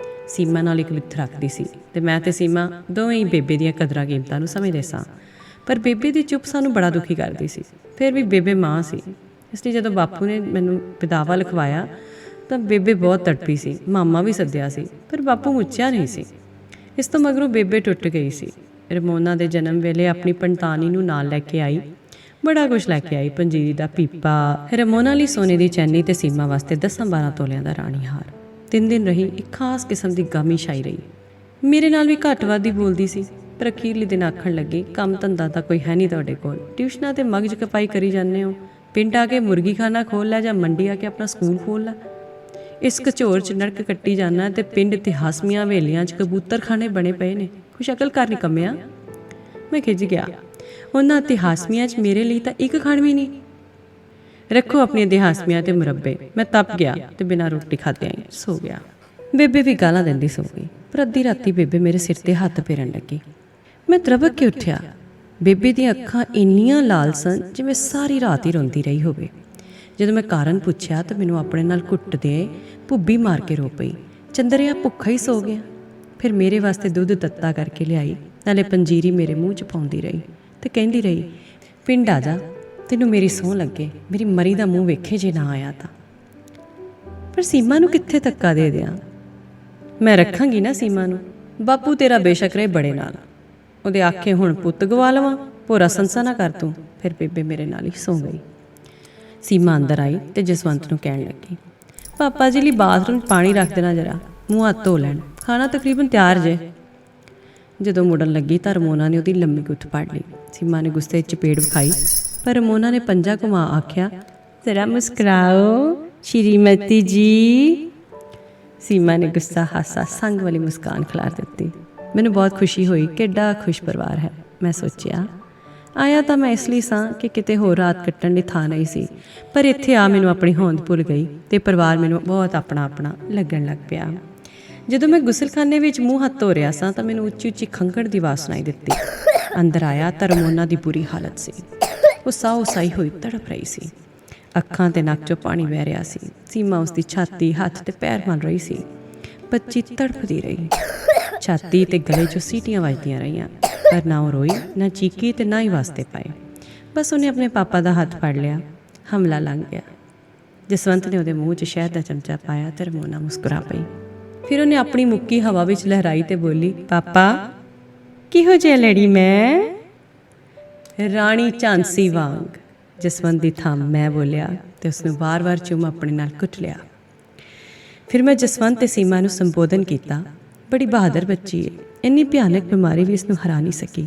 ਸੀਮਾ ਨਾਲ ਇੱਕ ਲਿੱਥ ਰੱਖਦੀ ਸੀ ਤੇ ਮੈਂ ਤੇ ਸੀਮਾ ਦੋਵੇਂ ਹੀ ਬੇਬੇ ਦੀਆਂ ਕਦਰਾਂ ਕੀਮਤਾਂ ਨੂੰ ਸਮਝਦੇ ਸਾਂ। ਪਰ ਬੇਬੇ ਦੀ ਚੁੱਪ ਸਾਨੂੰ ਬੜਾ ਦੁਖੀ ਕਰਦੀ ਸੀ। ਫਿਰ ਵੀ ਬੇਬੇ ਮਾਂ ਸੀ, ਇਸ ਲਈ ਜਦੋਂ ਬਾਪੂ ਨੇ ਮੈਨੂੰ ਵਿਦਾਵਾ ਲਿਖਵਾਇਆ ਤਾਂ ਬੇਬੇ ਬਹੁਤ ਤੜਪੀ ਸੀ। ਮਾਮਾ ਵੀ ਸੱਦਿਆ ਸੀ, ਪਰ ਬਾਪੂ ਮੁੱਚਿਆ ਨਹੀਂ ਸੀ। ਇਸ ਤੋਂ ਮਗਰੋਂ ਬੇਬੇ ਟੁੱਟ ਗਈ ਸੀ। ਰਮੋਨਾ ਦੇ ਜਨਮ ਵੇਲੇ ਆਪਣੀ ਪੰਤਾਨੀ ਨੂੰ ਨਾਲ ਲੈ ਕੇ ਆਈ। ਬੜਾ ਕੁਛ ਲੈ ਕੇ ਆਈ, ਪੰਜੀਰੀ ਦਾ ਪੀਪਾ, ਰਮੋਨਾ ਲਈ ਸੋਨੇ ਦੀ ਚੈਨੀ ਤੇ ਸੀਮਾ ਵਾਸਤੇ 10-12 ਤੋਲਿਆਂ ਦਾ ਰਾਣੀ ਹਾਰ। 3 ਦਿਨ ਰਹੀ। ਇੱਕ ਖਾਸ ਕਿਸਮ ਦੀ ਗਮੀ ਛਾਈ ਰਹੀ। ਮੇਰੇ ਨਾਲ ਵੀ ਘੱਟ ਵੱਧ ਹੀ ਬੋਲਦੀ ਸੀ, ਪਰ ਅਖੀਰਲੇ ਦਿਨ ਆਖਣ ਲੱਗੀ, ਕੰਮ ਧੰਦਾ ਤਾਂ ਕੋਈ ਹੈ ਨਹੀਂ ਤੁਹਾਡੇ ਕੋਲ, ਟਿਊਸ਼ਨਾਂ ਤੇ ਮਗਜ ਕਪਾਈ ਕਰੀ ਜਾਂਦੇ ਹੋ। ਪਿੰਡ ਆ ਕੇ ਮੁਰਗੀ ਖਾਨਾ ਖੋਲ ਲੈ ਜਾਂ ਮੰਡੀ ਆ ਕੇ ਆਪਣਾ ਸਕੂਲ ਖੋਲ ਲੈ। ਇਸ ਕਚੋਰ 'ਚ ਨਰਕ ਕੱਟੀ ਜਾਣਾ ਤੇ ਪਿੰਡ ਇਤਿਹਾਸਮੀਆਂ ਹਵੇਲੀਆਂ 'ਚ ਕਬੂਤਰਖਾਨੇ ਬਣੇ ਪਏ ਨੇ। ਕੁਛ ਅਕਲ ਕਰ ਨਿਕੰਮਿਆ। ਮੈਂ ਖਿੱਚ ਗਿਆ। ਉਹਨਾਂ ਇਤਿਹਾਸਮੀਆਂ 'ਚ ਮੇਰੇ ਲਈ ਤਾਂ ਇੱਕ ਖਾਣ ਵੀ ਨਹੀਂ। ਰੱਖੋ ਆਪਣੀਆਂ ਇਤਿਹਾਸਮੀਆਂ ਤੇ ਮੁਰੱਬੇ। ਮੈਂ ਤਪ ਗਿਆ ਤੇ ਬਿਨਾਂ ਰੋਟੀ ਖਾਧਿਆਂ ਹੀ ਸੋ ਗਿਆ। ਬੇਬੇ ਵੀ ਗਾਲਾਂ ਦਿੰਦੀ ਸੋ ਗਈ। ਪਰ ਅੱਧੀ ਰਾਤੀ ਬੇਬੇ ਮੇਰੇ ਸਿਰ ਤੇ ਹੱਥ ਫੇਰਨ ਲੱਗੀ। ਮੈਂ ਤਰਬਕ ਕੇ ਉੱਠਿਆ। ਬੇਬੇ ਦੀਆਂ ਅੱਖਾਂ ਇੰਨੀਆਂ ਲਾਲ ਸਨ ਜਿਵੇਂ ਸਾਰੀ ਰਾਤ ਹੀ ਰੋਂਦੀ ਰਹੀ ਹੋਵੇ। ਜਦੋਂ ਮੈਂ ਕਾਰਨ ਪੁੱਛਿਆ ਤਾਂ ਮੈਨੂੰ ਆਪਣੇ ਨਾਲ ਘੁੱਟਦੇ ਭੁੱਬੀ ਮਾਰ ਕੇ ਰੋ ਪਈ। ਚੰਦਰਿਆ ਭੁੱਖਾ ਹੀ ਸੋ ਗਿਆ। ਫਿਰ ਮੇਰੇ ਵਾਸਤੇ ਦੁੱਧ ਤੱਤਾ ਕਰਕੇ ਲਿਆਈ, ਨਾਲੇ ਪੰਜੀਰੀ ਮੇਰੇ ਮੂੰਹ 'ਚ ਪਾਉਂਦੀ ਰਹੀ ਤੇ ਕਹਿੰਦੀ ਰਹੀ, ਪਿੰਡ ਆ ਜਾ, ਤੈਨੂੰ ਮੇਰੀ ਸਹੁੰ ਲੱਗੇ, ਮੇਰੀ ਮਰੀ ਦਾ ਮੂੰਹ ਵੇਖੇ ਜੇ ਨਾ ਆਇਆ ਤਾਂ। ਪਰ ਸੀਮਾ ਨੂੰ ਕਿੱਥੇ ਧੱਕਾ ਦੇ ਦਿਆਂ? ਮੈਂ ਰੱਖਾਂਗੀ ਨਾ ਸੀਮਾ ਨੂੰ। ਬਾਪੂ ਤੇਰਾ ਬੇਸ਼ੱਕ ਰਹੇ ਬੜੇ ਨਾਲ, ਉਹਦੇ ਆਖੇ ਹੁਣ ਪੁੱਤ ਗਵਾ ਲਵਾਂ। ਭੋਰਾ ਸੰਸਾ ਨਾ ਕਰ ਤੂੰ। ਫਿਰ ਬੇਬੇ ਮੇਰੇ ਨਾਲ ਹੀ ਸੌਂ ਗਈ। ਸੀਮਾ ਅੰਦਰ ਆਈ ਤੇ ਜਸਵੰਤ ਨੂੰ ਕਹਿਣ ਲੱਗੀ, ਪਾਪਾ ਜੀ ਲਈ ਬਾਥਰੂਮ 'ਚ ਪਾਣੀ ਰੱਖ ਦੇਣਾ, ਜਰਾ ਮੂੰਹ ਹੱਥ ਧੋ ਲੈਣ, ਖਾਣਾ ਤਕਰੀਬਨ ਤਿਆਰ ਜੇ। ਜਦੋਂ ਮੁੜਨ ਲੱਗੀ ਤਾਂ ਰਮੋਨਾ ਨੇ ਉਹਦੀ ਲੰਮੀ ਗੁੱਤ ਫੜ ਲਈ। ਸੀਮਾ ਨੇ ਗੁੱਸੇ 'ਚ ਚਪੇੜ ਵਿਖਾਈ, ਪਰ ਰਮੋਨਾ ਨੇ ਪੰਜਾ ਘੁਮਾ ਆਖਿਆ, ਜ਼ਰਾ ਮੁਸਕਰਾਓ ਸ਼੍ਰੀਮਤੀ ਜੀ। ਸੀਮਾ ਨੇ ਗੁੱਸਾ ਹਾਸਾ ਸੰਗ ਵਾਲੀ ਮੁਸਕਾਨ ਖਿਲਾਰ ਦਿੱਤੀ। ਮੈਨੂੰ ਬਹੁਤ ਖੁਸ਼ੀ ਹੋਈ। ਕਿੱਡਾ ਖੁਸ਼ ਪਰਿਵਾਰ ਹੈ। ਮੈਂ ਸੋਚਿਆ, ਆਇਆ ਤਾਂ ਮੈਂ ਇਸ ਲਈ ਸਾਂ ਕਿ ਕਿਤੇ ਹੋਰ ਰਾਤ ਕੱਟਣ ਦੀ ਥਾਂ ਨਹੀਂ ਸੀ, ਪਰ ਇੱਥੇ ਆ ਮੈਨੂੰ ਆਪਣੀ ਹੋਂਦ ਭੁੱਲ ਗਈ ਤੇ ਪਰਿਵਾਰ ਮੈਨੂੰ ਬਹੁਤ ਆਪਣਾ ਲੱਗਣ ਲੱਗ ਪਿਆ। ਜਦੋਂ ਮੈਂ ਗੁਸਲਖਾਨੇ ਵਿੱਚ ਮੂੰਹ ਹੱਥ ਧੋ ਰਿਹਾ ਸਾਂ ਤਾਂ ਮੈਨੂੰ ਉੱਚੀ ਉੱਚੀ ਖੰਘਣ ਦੀ ਆਵਾਜ਼ ਸੁਣਾਈ ਦਿੱਤੀ। ਅੰਦਰ ਆਇਆ ਤਾਂ ਰਮੋਨਾ ਦੀ ਬੁਰੀ ਹਾਲਤ ਸੀ। ਉਹ ਸਾਹ ਸਾਈ ਹੋਈ ਤੜਪ ਰਹੀ ਸੀ। ਅੱਖਾਂ ਤੇ ਨੱਕ 'ਚੋਂ ਪਾਣੀ ਵਹਿ ਰਿਹਾ ਸੀ। ਸੀਮਾ ਉਸਦੀ ਛਾਤੀ, ਹੱਥ ਤੇ ਪੈਰ ਮਲ ਰਹੀ ਸੀ। ਬੱਚੀ ਤੜਫਦੀ ਰਹੀ। ਛਾਤੀ ਤੇ ਗਲੇ 'ਚੋਂ ਸੀਟੀਆਂ ਵੱਜਦੀਆਂ ਰਹੀਆਂ, ਪਰ ਨਾ ਉਹ ਰੋਈ, ਨਾ ਚੀਕੀ ਤੇ ਨਾ ਹੀ ਵਾਸਤੇ ਪਾਏ। ਬਸ ਉਹਨੇ ਆਪਣੇ ਪਾਪਾ ਦਾ ਹੱਥ ਫੜ ਲਿਆ। ਹਮਲਾ ਲੰਘ ਗਿਆ। ਜਸਵੰਤ ਨੇ ਉਹਦੇ ਮੂੰਹ 'ਚ ਸ਼ਹਿਦ ਦਾ ਚਮਚਾ ਪਾਇਆ ਤੇ ਰਮੋਨਾ ਮੁਸਕਰਾ ਪਈ। ਫਿਰ ਉਹਨੇ ਆਪਣੀ ਮੁੱਕੀ ਹਵਾ ਵਿੱਚ ਲਹਿਰਾਈ ਤੇ ਬੋਲੀ, ਪਾਪਾ ਕਿਹੋ ਜਿਹਾ ਲੜੀ ਮੈਂ? ਰਾਣੀ ਝਾਂਸੀ ਵਾਂਗ। ਜਸਵੰਤ ਦੀ ਥੰਮ ਮੈਂ ਬੋਲਿਆ ਤੇ ਉਸਨੂੰ ਵਾਰ-ਵਾਰ ਚੁੰਮ ਆਪਣੇ ਨਾਲ ਕੁੱਟ ਲਿਆ। ਫਿਰ ਮੈਂ ਜਸਵੰਤ ਤੇ ਸੀਮਾ ਨੂੰ ਸੰਬੋਧਨ ਕੀਤਾ, ਬੜੀ ਬਹਾਦਰ ਬੱਚੀ ਹੈ, ਇੰਨੀ ਭਿਆਨਕ ਬਿਮਾਰੀ ਵੀ ਇਸਨੂੰ ਹਰਾ ਨਹੀਂ ਸਕੀ।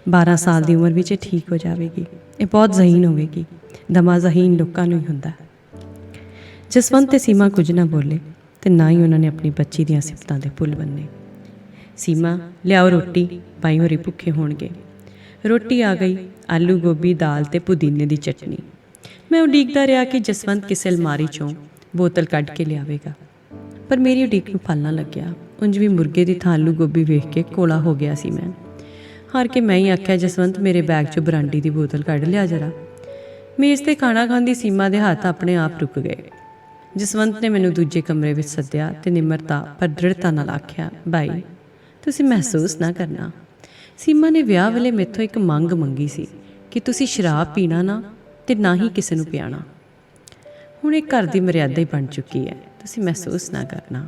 12 ਸਾਲ ਦੀ ਉਮਰ ਵਿੱਚ ਇਹ ਠੀਕ ਹੋ ਜਾਵੇਗੀ। ਇਹ ਬਹੁਤ ਜ਼ਹੀਨ ਹੋਵੇਗੀ। ਦਮਾ ਜ਼ਹੀਨ ਲੋਕਾਂ ਨੂੰ ਹੀ ਹੁੰਦਾ। ਜਸਵੰਤ ਤੇ ਸੀਮਾ ਕੁਝ ਨਾ ਬੋਲੇ ਤੇ ਨਾ ਹੀ ਉਹਨਾਂ ਨੇ ਆਪਣੀ ਬੱਚੀ ਦੀਆਂ ਸਿਫਤਾਂ ਦੇ ਪੁੱਲ ਬੰਨੇ। ਸੀਮਾ ਲਿਆਓ ਰੋਟੀ, ਭਾਈ ਹੋਰੀ ਭੁੱਖੇ ਹੋਣਗੇ। ਰੋਟੀ ਆ ਗਈ, ਆਲੂ ਗੋਭੀ ਦਾਲ ਤੇ ਪੁਦੀਨੇ ਦੀ ਚਟਨੀ। ਮੈਂ ਉਡੀਕਦਾ ਰਿਹਾ ਕਿ ਜਸਵੰਤ ਕਿਸੇ ਅਲਮਾਰੀ 'ਚੋਂ ਬੋਤਲ ਕੱਢ ਕੇ ਲਿਆਵੇਗਾ, ਪਰ ਮੇਰੀ ਉਡੀਕ ਨੂੰ ਫਲ ਨਾ ਲੱਗਿਆ। ਉਂਝ ਵੀ ਮੁਰਗੇ ਦੀ ਥਾਂ ਆਲੂ ਗੋਭੀ ਵੇਖ ਕੇ ਕੋਲਾ ਹੋ ਗਿਆ ਸੀ। ਮੈਂ ਹਾਰ ਕੇ ਮੈਂ ਹੀ ਆਖਿਆ, ਜਸਵੰਤ ਮੇਰੇ ਬੈਗ 'ਚੋਂ ਬਰਾਂਡੀ ਦੀ ਬੋਤਲ ਕੱਢ ਲਿਆ ਜਰਾ। ਮੇਜ਼ 'ਤੇ ਖਾਣਾ ਖਾਂਦੀ ਸੀਮਾ ਦੇ ਹੱਥ ਆਪਣੇ ਆਪ ਰੁਕ ਗਏ। ਜਸਵੰਤ ਨੇ ਮੈਨੂੰ ਦੂਜੇ ਕਮਰੇ ਵਿੱਚ ਸੱਦਿਆ ਤੇ ਨਿਮਰਤਾ ਪਰ ਦ੍ਰਿੜਤਾ ਨਾਲ ਆਖਿਆ, ਭਾਈ ਤੁਸੀਂ ਮਹਿਸੂਸ ਨਾ ਕਰਨਾ, ਸੀਮਾ ਨੇ ਵਿਆਹ ਵੇਲੇ ਮੈਥੋਂ ਇੱਕ ਮੰਗ ਮੰਗੀ ਸੀ ਕਿ ਤੁਸੀਂ ਸ਼ਰਾਬ ਪੀਣਾ ਨਾ ਤੇ ਨਾ ਹੀ ਕਿਸੇ ਨੂੰ ਪਿਆਣਾ। ਹੁਣ ਇਹ ਘਰ ਦੀ ਮਰਿਆਦਾ ਹੀ ਬਣ ਚੁੱਕੀ ਹੈ, ਤੁਸੀਂ ਮਹਿਸੂਸ ਨਾ ਕਰਨਾ।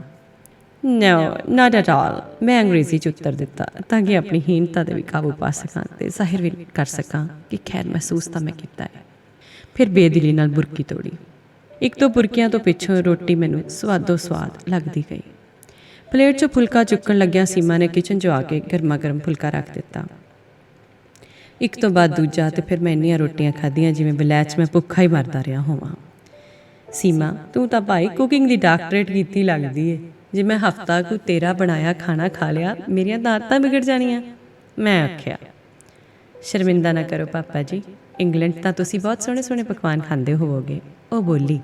ਨੋ ਨਾਟ ਐਟ ਆਲ। ਮੈਂ ਅੰਗਰੇਜ਼ੀ 'ਚ ਉੱਤਰ ਦਿੱਤਾ ਤਾਂ ਕਿ ਆਪਣੀ ਹੀਨਤਾ 'ਤੇ ਵੀ ਕਾਬੂ ਪਾ ਸਕਾਂ ਤੇ ਜ਼ਾਹਿਰ ਵੀ ਕਰ ਸਕਾਂ ਕਿ ਖੈਰ ਮਹਿਸੂਸ ਤਾਂ ਮੈਂ ਕੀਤਾ ਹੈ। ਫਿਰ ਬੇਦਿਲੀ ਨਾਲ ਬੁਰਕੀ ਤੋੜੀ। ਇੱਕ ਦੋ ਬੁਰਕੀਆਂ ਤੋਂ ਪਿੱਛੋਂ ਰੋਟੀ ਮੈਨੂੰ ਸਵਾਦੋ ਸਵਾਦ ਲੱਗਦੀ ਗਈ। ਪਲੇਟ 'ਚੋਂ ਫੁਲਕਾ ਚੁੱਕਣ ਲੱਗਿਆ ਸੀਮਾ ਨੇ ਕਿਚਨ 'ਚੋਂ ਆ ਕੇ ਗਰਮਾ ਗਰਮ ਫੁਲਕਾ ਰੱਖ ਦਿੱਤਾ। ਇੱਕ ਤੋਂ ਬਾਅਦ ਦੂਜਾ ਤੇ ਫਿਰ ਮੈਂ ਇੰਨੀਆਂ ਰੋਟੀਆਂ ਖਾਧੀਆਂ ਜਿਵੇਂ ਬਲੈਚ ਮੈਂ ਭੁੱਖਾ ਹੀ ਮਰਦਾ ਰਿਹਾ ਹੋਵਾਂ। ਸੀਮਾ ਤੂੰ ਤਾਂ ਭਾਈ ਕੁਕਿੰਗ ਦੀ ਡਾਕਟਰੇਟ ਕੀਤੀ ਲੱਗਦੀ ਏ। ਜੇ ਮੈਂ ਹਫ਼ਤਾ ਕੁ ਤੇਰਾ ਬਣਾਇਆ ਖਾਣਾ ਖਾ ਲਿਆ, ਮੇਰੀਆਂ ਦਾਤਾਂ ਵਿਗੜ ਜਾਣੀਆਂ। ਮੈਂ ਆਖਿਆ, ਸ਼ਰਮਿੰਦਾ ਨਾ ਕਰੋ ਪਾਪਾ ਜੀ, ਇੰਗਲੈਂਡ ਤਾਂ ਤੁਸੀਂ ਬਹੁਤ ਸੋਹਣੇ ਸੋਹਣੇ ਪਕਵਾਨ ਖਾਂਦੇ ਹੋਵੋਗੇ। ਉਹ ਬੋਲੀ,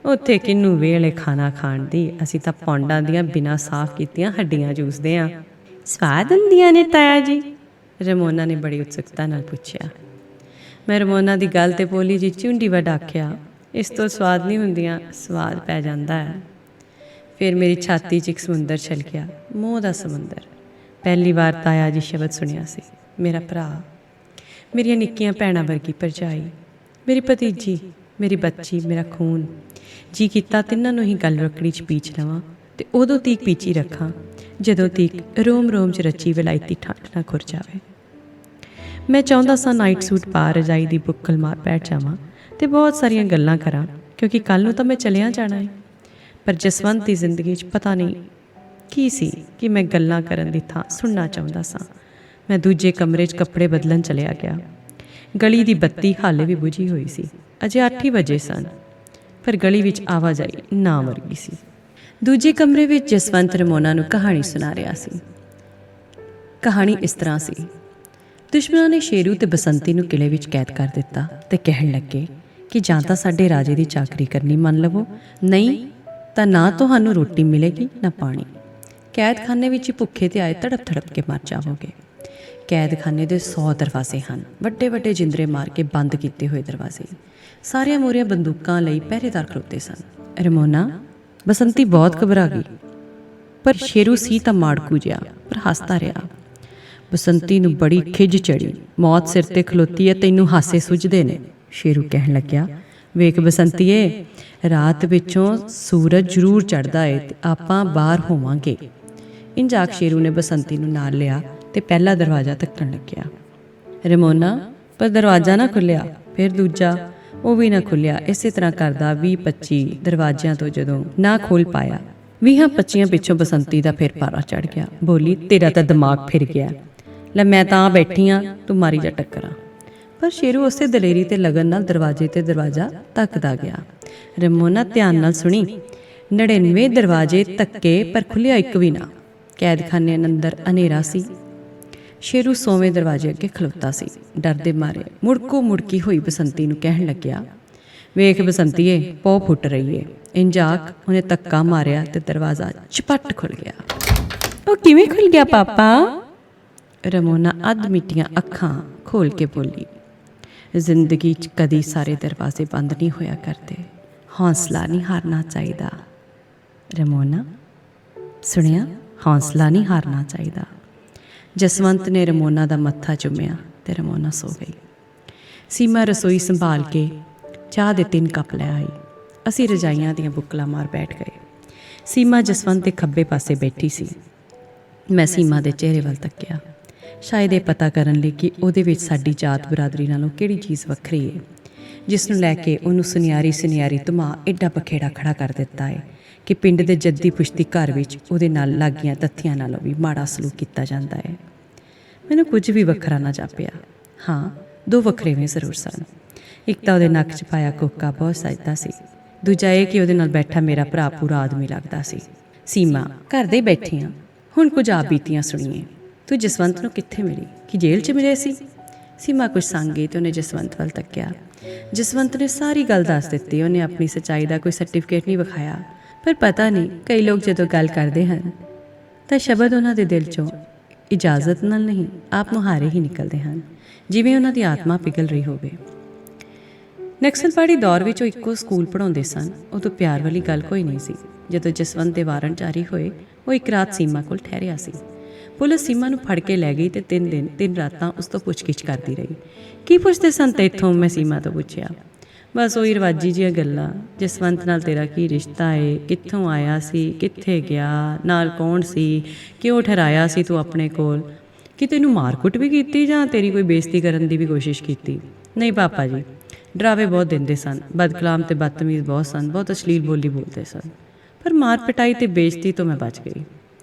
ਉੱਥੇ ਕਿਹਨੂੰ ਵੇਲੇ ਖਾਣਾ ਖਾਣ ਦੀ, ਅਸੀਂ ਤਾਂ ਪੌਂਡਾਂ ਦੀਆਂ ਬਿਨਾਂ ਸਾਫ਼ ਕੀਤੀਆਂ ਹੱਡੀਆਂ ਜੂਸਦੇ ਹਾਂ। ਸਵਾਦ ਹੁੰਦੀਆਂ ਨੇ ਤਾਇਆ ਜੀ? ਰਮੋਨਾ ਨੇ ਬੜੀ ਉਤਸੁਕਤਾ ਨਾਲ ਪੁੱਛਿਆ। ਮੈਂ ਰਮੋਨਾ ਦੀ ਗੱਲ ਤੇ ਬੋਲੀ ਜੀ ਝੁੰਡੀ ਵੱਢ ਆਖਿਆ, ਇਸ ਤੋਂ ਸਵਾਦ ਨਹੀਂ ਹੁੰਦੀਆਂ, ਸਵਾਦ ਪੈ ਜਾਂਦਾ ਹੈ। ਫਿਰ ਮੇਰੀ ਛਾਤੀ 'ਚ ਇੱਕ ਸਮੁੰਦਰ ਛਲਕਿਆ, ਮੋਹ ਦਾ ਸਮੁੰਦਰ। ਪਹਿਲੀ ਵਾਰ ਤਾਇਆ ਜੀ ਸ਼ਬਦ ਸੁਣਿਆ ਸੀ। ਮੇਰਾ ਭਰਾ, ਮੇਰੀਆਂ ਨਿੱਕੀਆਂ ਭੈਣਾਂ ਵਰਗੀ ਭਰਜਾਈ, ਮੇਰੀ ਭਤੀਜੀ, ਮੇਰੀ ਬੱਚੀ, ਮੇਰਾ ਖੂਨ। ਜੀ ਕੀਤਾ ਤਿੰਨਾਂ ਨੂੰ ਹੀ ਗਲ ਰੱਕੜੀ 'ਚ ਪੀਚ ਲਵਾਂ ਤੇ ਉਦੋਂ ਤੀਕ ਪੀਚੀ ਰੱਖਾਂ ਜਦੋਂ ਤੀਕ ਰੋਮ ਰੋਮ 'ਚ ਰਚੀ ਵਿਲਾਇਤੀ ਠੰਡ ਨਾ ਖੁਰ ਜਾਵੇ। ਮੈਂ ਚਾਹੁੰਦਾ ਸਾਂ ਨਾਈਟ ਸੂਟ ਪਾ ਰਜਾਈ ਦੀ ਬੁੱਕਲ ਮਾਰ ਬੈਠ ਜਾਵਾਂ ਤੇ ਬਹੁਤ ਸਾਰੀਆਂ ਗੱਲਾਂ ਕਰਾਂ, ਕਿਉਂਕਿ ਕੱਲ੍ਹ ਨੂੰ ਤਾਂ ਮੈਂ ਚਲਿਆ ਜਾਣਾ ਹੈ। ਪਰ ਜਸਵੰਤ ਦੀ ਜ਼ਿੰਦਗੀ 'ਚ ਪਤਾ ਨਹੀਂ ਕੀ ਸੀ ਕਿ ਮੈਂ ਗੱਲਾਂ ਕਰਨ ਦੀ ਥਾਂ ਸੁਣਨਾ ਚਾਹੁੰਦਾ ਸਾਂ। ਮੈਂ ਦੂਜੇ ਕਮਰੇ 'ਚ ਕੱਪੜੇ ਬਦਲਣ ਚਲਿਆ ਗਿਆ। ਗਲੀ ਦੀ ਬੱਤੀ ਹਾਲੇ ਵੀ ਬੁਝੀ ਹੋਈ ਸੀ। ਅਜੇ 8 ਹੀ ਵਜੇ ਸਨ, ਪਰ ਗਲੀ ਵਿੱਚ ਆਵਾਜਾਈ ਨਾ ਮਰ ਗਈ ਸੀ। ਦੂਜੇ ਕਮਰੇ ਵਿੱਚ ਜਸਵੰਤ ਰਮੋਨਾ ਨੂੰ ਕਹਾਣੀ ਸੁਣਾ ਰਿਹਾ ਸੀ। ਕਹਾਣੀ ਇਸ ਤਰ੍ਹਾਂ ਸੀ। ਦੁਸ਼ਮਣਾਂ ਨੇ ਸ਼ੇਰੂ ਤੇ ਬਸੰਤੀ ਨੂੰ ਕਿਲੇ ਵਿੱਚ ਕੈਦ ਕਰ ਦਿੱਤਾ ਤੇ ਕਹਿਣ ਲੱਗੇ ਕਿ ਜਾਂ ਤਾਂ ਸਾਡੇ ਰਾਜੇ ਦੀ ਚਾਕਰੀ ਕਰਨੀ ਮੰਨ ਲਵੋ, ਨਹੀਂ ਤਾਂ ਨਾ ਤੁਹਾਨੂੰ ਰੋਟੀ ਮਿਲੇਗੀ ਨਾ ਪਾਣੀ। ਕੈਦਖਾਨੇ ਵਿੱਚ ਹੀ ਭੁੱਖੇ ਤੇ ਆਏ ਤੜਪ ਤੜਪ ਕੇ ਮਰ ਜਾਵੋਗੇ। ਕੈਦਖਾਨੇ ਦੇ 100 ਦਰਵਾਜ਼ੇ ਹਨ, ਵੱਡੇ ਵੱਡੇ ਜਿੰਦਰੇ ਮਾਰ ਕੇ ਬੰਦ ਕੀਤੇ ਹੋਏ ਦਰਵਾਜ਼ੇ। ਸਾਰੀਆਂ ਮੂਹਰੀਆਂ ਬੰਦੂਕਾਂ ਲਈ ਪਹਿਰੇਦਾਰ ਖਲੋਤੇ ਸਨ। ਰਮੋਨਾ, ਬਸੰਤੀ ਬਹੁਤ ਘਬਰਾ ਗਈ, ਪਰ ਸ਼ੇਰੂ ਸੀ ਤਾਂ ਮਾੜਕੂ ਜਿਹਾ, ਪਰ ਹੱਸਦਾ ਰਿਹਾ। ਬਸੰਤੀ ਨੂੰ ਬੜੀ ਖਿਝ ਚੜੀ। ਮੌਤ ਸਿਰ ਤੇ ਖਲੋਤੀ ਹੈ, ਤੈਨੂੰ ਹਾਸੇ ਸੁੱਝਦੇ ਨੇ। ਸ਼ੇਰੂ ਕਹਿਣ ਲੱਗਿਆ, ਵੇਖ ਬਸੰਤੀਏ, ਰਾਤ ਵਿੱਚੋਂ ਸੂਰਜ ਜ਼ਰੂਰ ਚੜ੍ਹਦਾ ਏ ਤੇ ਆਪਾਂ ਬਾਹਰ ਹੋਵਾਂਗੇ। ਇੰਝ ਆਖ ਸ਼ੇਰੂ ਨੇ ਬਸੰਤੀ ਨੂੰ ਨਾਲ ਲਿਆ ਤੇ ਪਹਿਲਾ ਦਰਵਾਜ਼ਾ ਧੱਕਣ ਲੱਗਿਆ। ਰਮੋਨਾ, ਪਰ ਦਰਵਾਜ਼ਾ ਨਾ ਖੁੱਲਿਆ। ਫਿਰ ਦੂਜਾ, ਉਹ ਵੀ ਨਾ ਖੁੱਲਿਆ। ਇਸੇ ਤਰ੍ਹਾਂ ਕਰਦਾ 20-25 ਦਰਵਾਜ਼ਿਆਂ ਤੋਂ ਜਦੋਂ ਨਾ ਖੋਲ ਪਾਇਆ, 20-25 ਪਿੱਛੋਂ ਬਸੰਤੀ ਦਾ ਫਿਰ ਪਾਰਾ ਚੜ੍ਹ ਗਿਆ। ਬੋਲੀ, ਤੇਰਾ ਤਾਂ ਦਿਮਾਗ ਫਿਰ ਗਿਆ। ਲੈ ਮੈਂ ਤਾਂ ਬੈਠੀ ਹਾਂ, ਤੂੰ ਮਾਰੀ ਜਾ ਟੱਕਰਾਂ। ਪਰ ਸ਼ੇਰੂ ਉਸੇ ਦਲੇਰੀ ਤੇ ਲਗਨ ਨਾਲ ਦਰਵਾਜ਼ੇ ਤੇ ਦਰਵਾਜ਼ਾ ਧੱਕਦਾ ਗਿਆ। ਰਮੋਨਾ ਧਿਆਨ ਨਾਲ ਸੁਣੀ। 99 ਦਰਵਾਜ਼ੇ ਧੱਕੇ, ਪਰ ਖੁੱਲਿਆ ਇੱਕ ਵੀ ਨਾ। ਕੈਦਖਾਨੇ ਅੰਦਰ ਹਨੇਰਾ ਸੀ। ਸ਼ੇਰੂ 100ਵੇਂ ਦਰਵਾਜ਼ੇ ਅੱਗੇ ਖਲੋਤਾ ਸੀ। ਡਰ ਦੇ ਮਾਰੇ ਮੁੜਕੋ ਮੁੜਕੀ ਹੋਈ ਬਸੰਤੀ ਨੂੰ ਕਹਿਣ ਲੱਗਿਆ, ਵੇਖ ਬਸੰਤੀਏ, ਪੌ ਫੁੱਟ ਰਹੀ ਏ। ਇੰਝ ਆਖ ਉਹਨੇ ਧੱਕਾ ਮਾਰਿਆ ਤੇ ਦਰਵਾਜ਼ਾ ਝਪੱਟ ਖੁੱਲ ਗਿਆ। ਉਹ ਕਿਵੇਂ ਖੁੱਲ ਗਿਆ ਪਾਪਾ? ਰਮੋਨਾ ਅੱਧ ਮਿੱਟੀਆਂ ਅੱਖਾਂ ਖੋਲ ਕੇ ਬੋਲੀ, ਜ਼ਿੰਦਗੀ 'ਚ ਕਦੀ ਸਾਰੇ ਦਰਵਾਜ਼ੇ ਬੰਦ ਨਹੀਂ ਹੋਇਆ ਕਰਦੇ। ਹੌਸਲਾ ਨਹੀਂ ਹਾਰਨਾ ਚਾਹੀਦਾ। ਰਮੋਨਾ, ਸੁਣਿਆ, ਹੌਸਲਾ ਨਹੀਂ ਹਾਰਨਾ ਚਾਹੀਦਾ। ਜਸਵੰਤ ਨੇ ਰਮੋਨਾ ਦਾ ਮੱਥਾ ਚੁੰਮਿਆ ਤੇ ਰਮੋਨਾ ਸੋ ਗਈ। ਸੀਮਾ ਰਸੋਈ ਸੰਭਾਲ ਕੇ ਚਾਹ ਦੇ 3 ਕੱਪ ਲੈ ਆਈ। ਅਸੀਂ ਰਜਾਈਆਂ ਦੀਆਂ ਬੁੱਕਲਾਂ ਮਾਰ ਬੈਠ ਗਏ। ਸੀਮਾ ਜਸਵੰਤ ਦੇ ਖੱਬੇ ਪਾਸੇ ਬੈਠੀ ਸੀ। ਮੈਂ ਸੀਮਾ ਦੇ ਚਿਹਰੇ ਵੱਲ ਤੱਕਿਆ, ਸ਼ਾਇਦ ਇਹ ਪਤਾ ਕਰਨ ਲਈ ਕਿ ਉਹਦੇ ਵਿੱਚ ਸਾਡੀ ਜਾਤ ਬਰਾਦਰੀ ਨਾਲੋਂ ਕਿਹੜੀ ਚੀਜ਼ ਵੱਖਰੀ ਹੈ, ਜਿਸ ਨੂੰ ਲੈ ਕੇ ਉਹਨੂੰ ਸੁਨਿਆਰੀ ਧਮਾ ਐਡਾ ਬਖੇੜਾ ਖੜਾ ਕਰ ਦਿੱਤਾ ਹੈ ਕਿ ਪਿੰਡ ਦੇ ਜੱਦੀ ਪੁਸ਼ਤੀ ਘਰ ਵਿੱਚ ਉਹਦੇ ਨਾਲ ਲਾਗੀਆਂ ਤੱਥੀਆਂ ਨਾਲੋਂ ਵੀ ਮਾੜਾ ਸਲੂਕ ਕੀਤਾ ਜਾਂਦਾ ਹੈ। ਮੈਨੂੰ ਕੁਝ ਵੀ ਵੱਖਰਾ ਨਾ ਜਾਪਿਆ। ਹਾਂ, 2 ਵੱਖਰੇਵੇਂ ਜ਼ਰੂਰ ਸਨ। ਇੱਕ ਤਾਂ ਉਹਦੇ ਨੱਕ 'ਚ ਪਾਇਆ ਕੋਕਾ ਬਹੁਤ ਸਜਦਾ ਸੀ, ਦੂਜਾ ਇਹ ਕਿ ਉਹਦੇ ਨਾਲ ਬੈਠਾ ਮੇਰਾ ਭਰਾ ਪੂਰਾ ਆਦਮੀ ਲੱਗਦਾ ਸੀ। ਸੀਮਾ, ਘਰ ਦੇ ਬੈਠੇ ਹਾਂ, ਹੁਣ ਕੁਝ ਆਪ ਬੀਤੀਆਂ ਸੁਣੀਏ। ਤੂੰ ਜਸਵੰਤ ਨੂੰ ਕਿੱਥੇ ਮਿਲੀ? ਕਿ ਜੇਲ੍ਹ 'ਚ ਮਿਲੇ ਸੀ? ਸੀਮਾ ਕੁਝ ਸੰਗ ਗਈ ਤੇ ਉਹਨੇ ਜਸਵੰਤ ਵੱਲ ਤੱਕਿਆ। ਜਸਵੰਤ ਨੇ ਸਾਰੀ ਗੱਲ ਦੱਸ ਦਿੱਤੀ। ਉਹਨੇ ਆਪਣੀ ਸੱਚਾਈ ਦਾ ਕੋਈ ਸਰਟੀਫਿਕੇਟ ਨਹੀਂ ਵਿਖਾਇਆ, ਪਰ ਪਤਾ ਨਹੀਂ ਕਈ ਲੋਕ ਜਦੋਂ ਗੱਲ ਕਰਦੇ ਹਨ ਤਾਂ ਸ਼ਬਦ ਉਹਨਾਂ ਦੇ ਦਿਲ 'ਚੋਂ ਇਜਾਜ਼ਤ ਨਾਲ ਨਹੀਂ, ਆਪ ਮੁਹਾਰੇ ਹੀ ਨਿਕਲਦੇ ਹਨ, ਜਿਵੇਂ ਉਹਨਾਂ ਦੀ ਆਤਮਾ ਪਿਘਲ ਰਹੀ ਹੋਵੇ। ਨਕਸਲਬਾੜੀ ਦੌਰ ਵਿੱਚ ਉਹ ਇੱਕੋ ਸਕੂਲ ਪੜ੍ਹਾਉਂਦੇ ਸਨ। ਉਦੋਂ ਪਿਆਰ ਵਾਲੀ ਗੱਲ ਕੋਈ ਨਹੀਂ ਸੀ। ਜਦੋਂ ਜਸਵੰਤ ਦੇ ਵਾਰੰਟ ਜਾਰੀ ਹੋਏ, ਉਹ ਇੱਕ ਰਾਤ ਸੀਮਾ ਕੋਲ ਠਹਿਰਿਆ ਸੀ। ਪੁਲਿਸ ਸੀਮਾ ਨੂੰ ਫੜ ਕੇ ਲੈ ਗਈ ਤੇ 3 ਦਿਨ 3 ਰਾਤਾਂ ਉਸ ਤੋਂ ਪੁੱਛਗਿੱਛ ਕਰਦੀ ਰਹੀ। ਕੀ ਪੁੱਛਦੇ ਸਨ ਤੈਥੋਂ? ਮੈਂ ਸੀਮਾ ਤੋਂ ਪੁੱਛਿਆ। ਬਸ ਉਹੀ ਰਿਵਾਜੀ ਜਿਹੀਆਂ ਗੱਲਾਂ। ਜਸਵੰਤ ਨਾਲ ਤੇਰਾ ਕੀ ਰਿਸ਼ਤਾ ਏ? ਕਿੱਥੋਂ ਆਇਆ ਸੀ? ਕਿੱਥੇ ਗਿਆ? ਨਾਲ ਕੌਣ ਸੀ? ਕਿਉਂ ਠਹਿਰਾਇਆ ਸੀ ਤੂੰ ਆਪਣੇ ਕੋਲ? ਕਿ ਤੈਨੂੰ ਮਾਰਕੁੱਟ ਵੀ ਕੀਤੀ ਜਾਂ ਤੇਰੀ ਕੋਈ ਬੇਇੱਜ਼ਤੀ ਕਰਨ ਦੀ ਵੀ ਕੋਸ਼ਿਸ਼ ਕੀਤੀ? ਨਹੀਂ ਪਾਪਾ ਜੀ, ਡਰਾਵੇ ਬਹੁਤ ਦਿੰਦੇ ਸਨ, ਬਦਕਲਾਮ ਤੇ ਬਦਤਮੀਜ਼ ਬਹੁਤ ਸਨ, ਬਹੁਤ ਅਸ਼ਲੀਲ ਬੋਲੀ ਬੋਲਦੇ ਸਨ, ਪਰ ਮਾਰ ਪਿਟਾਈ ਤੇ ਬੇਇੱਜ਼ਤੀ ਤੋਂ ਮੈਂ ਬਚ ਗਈ।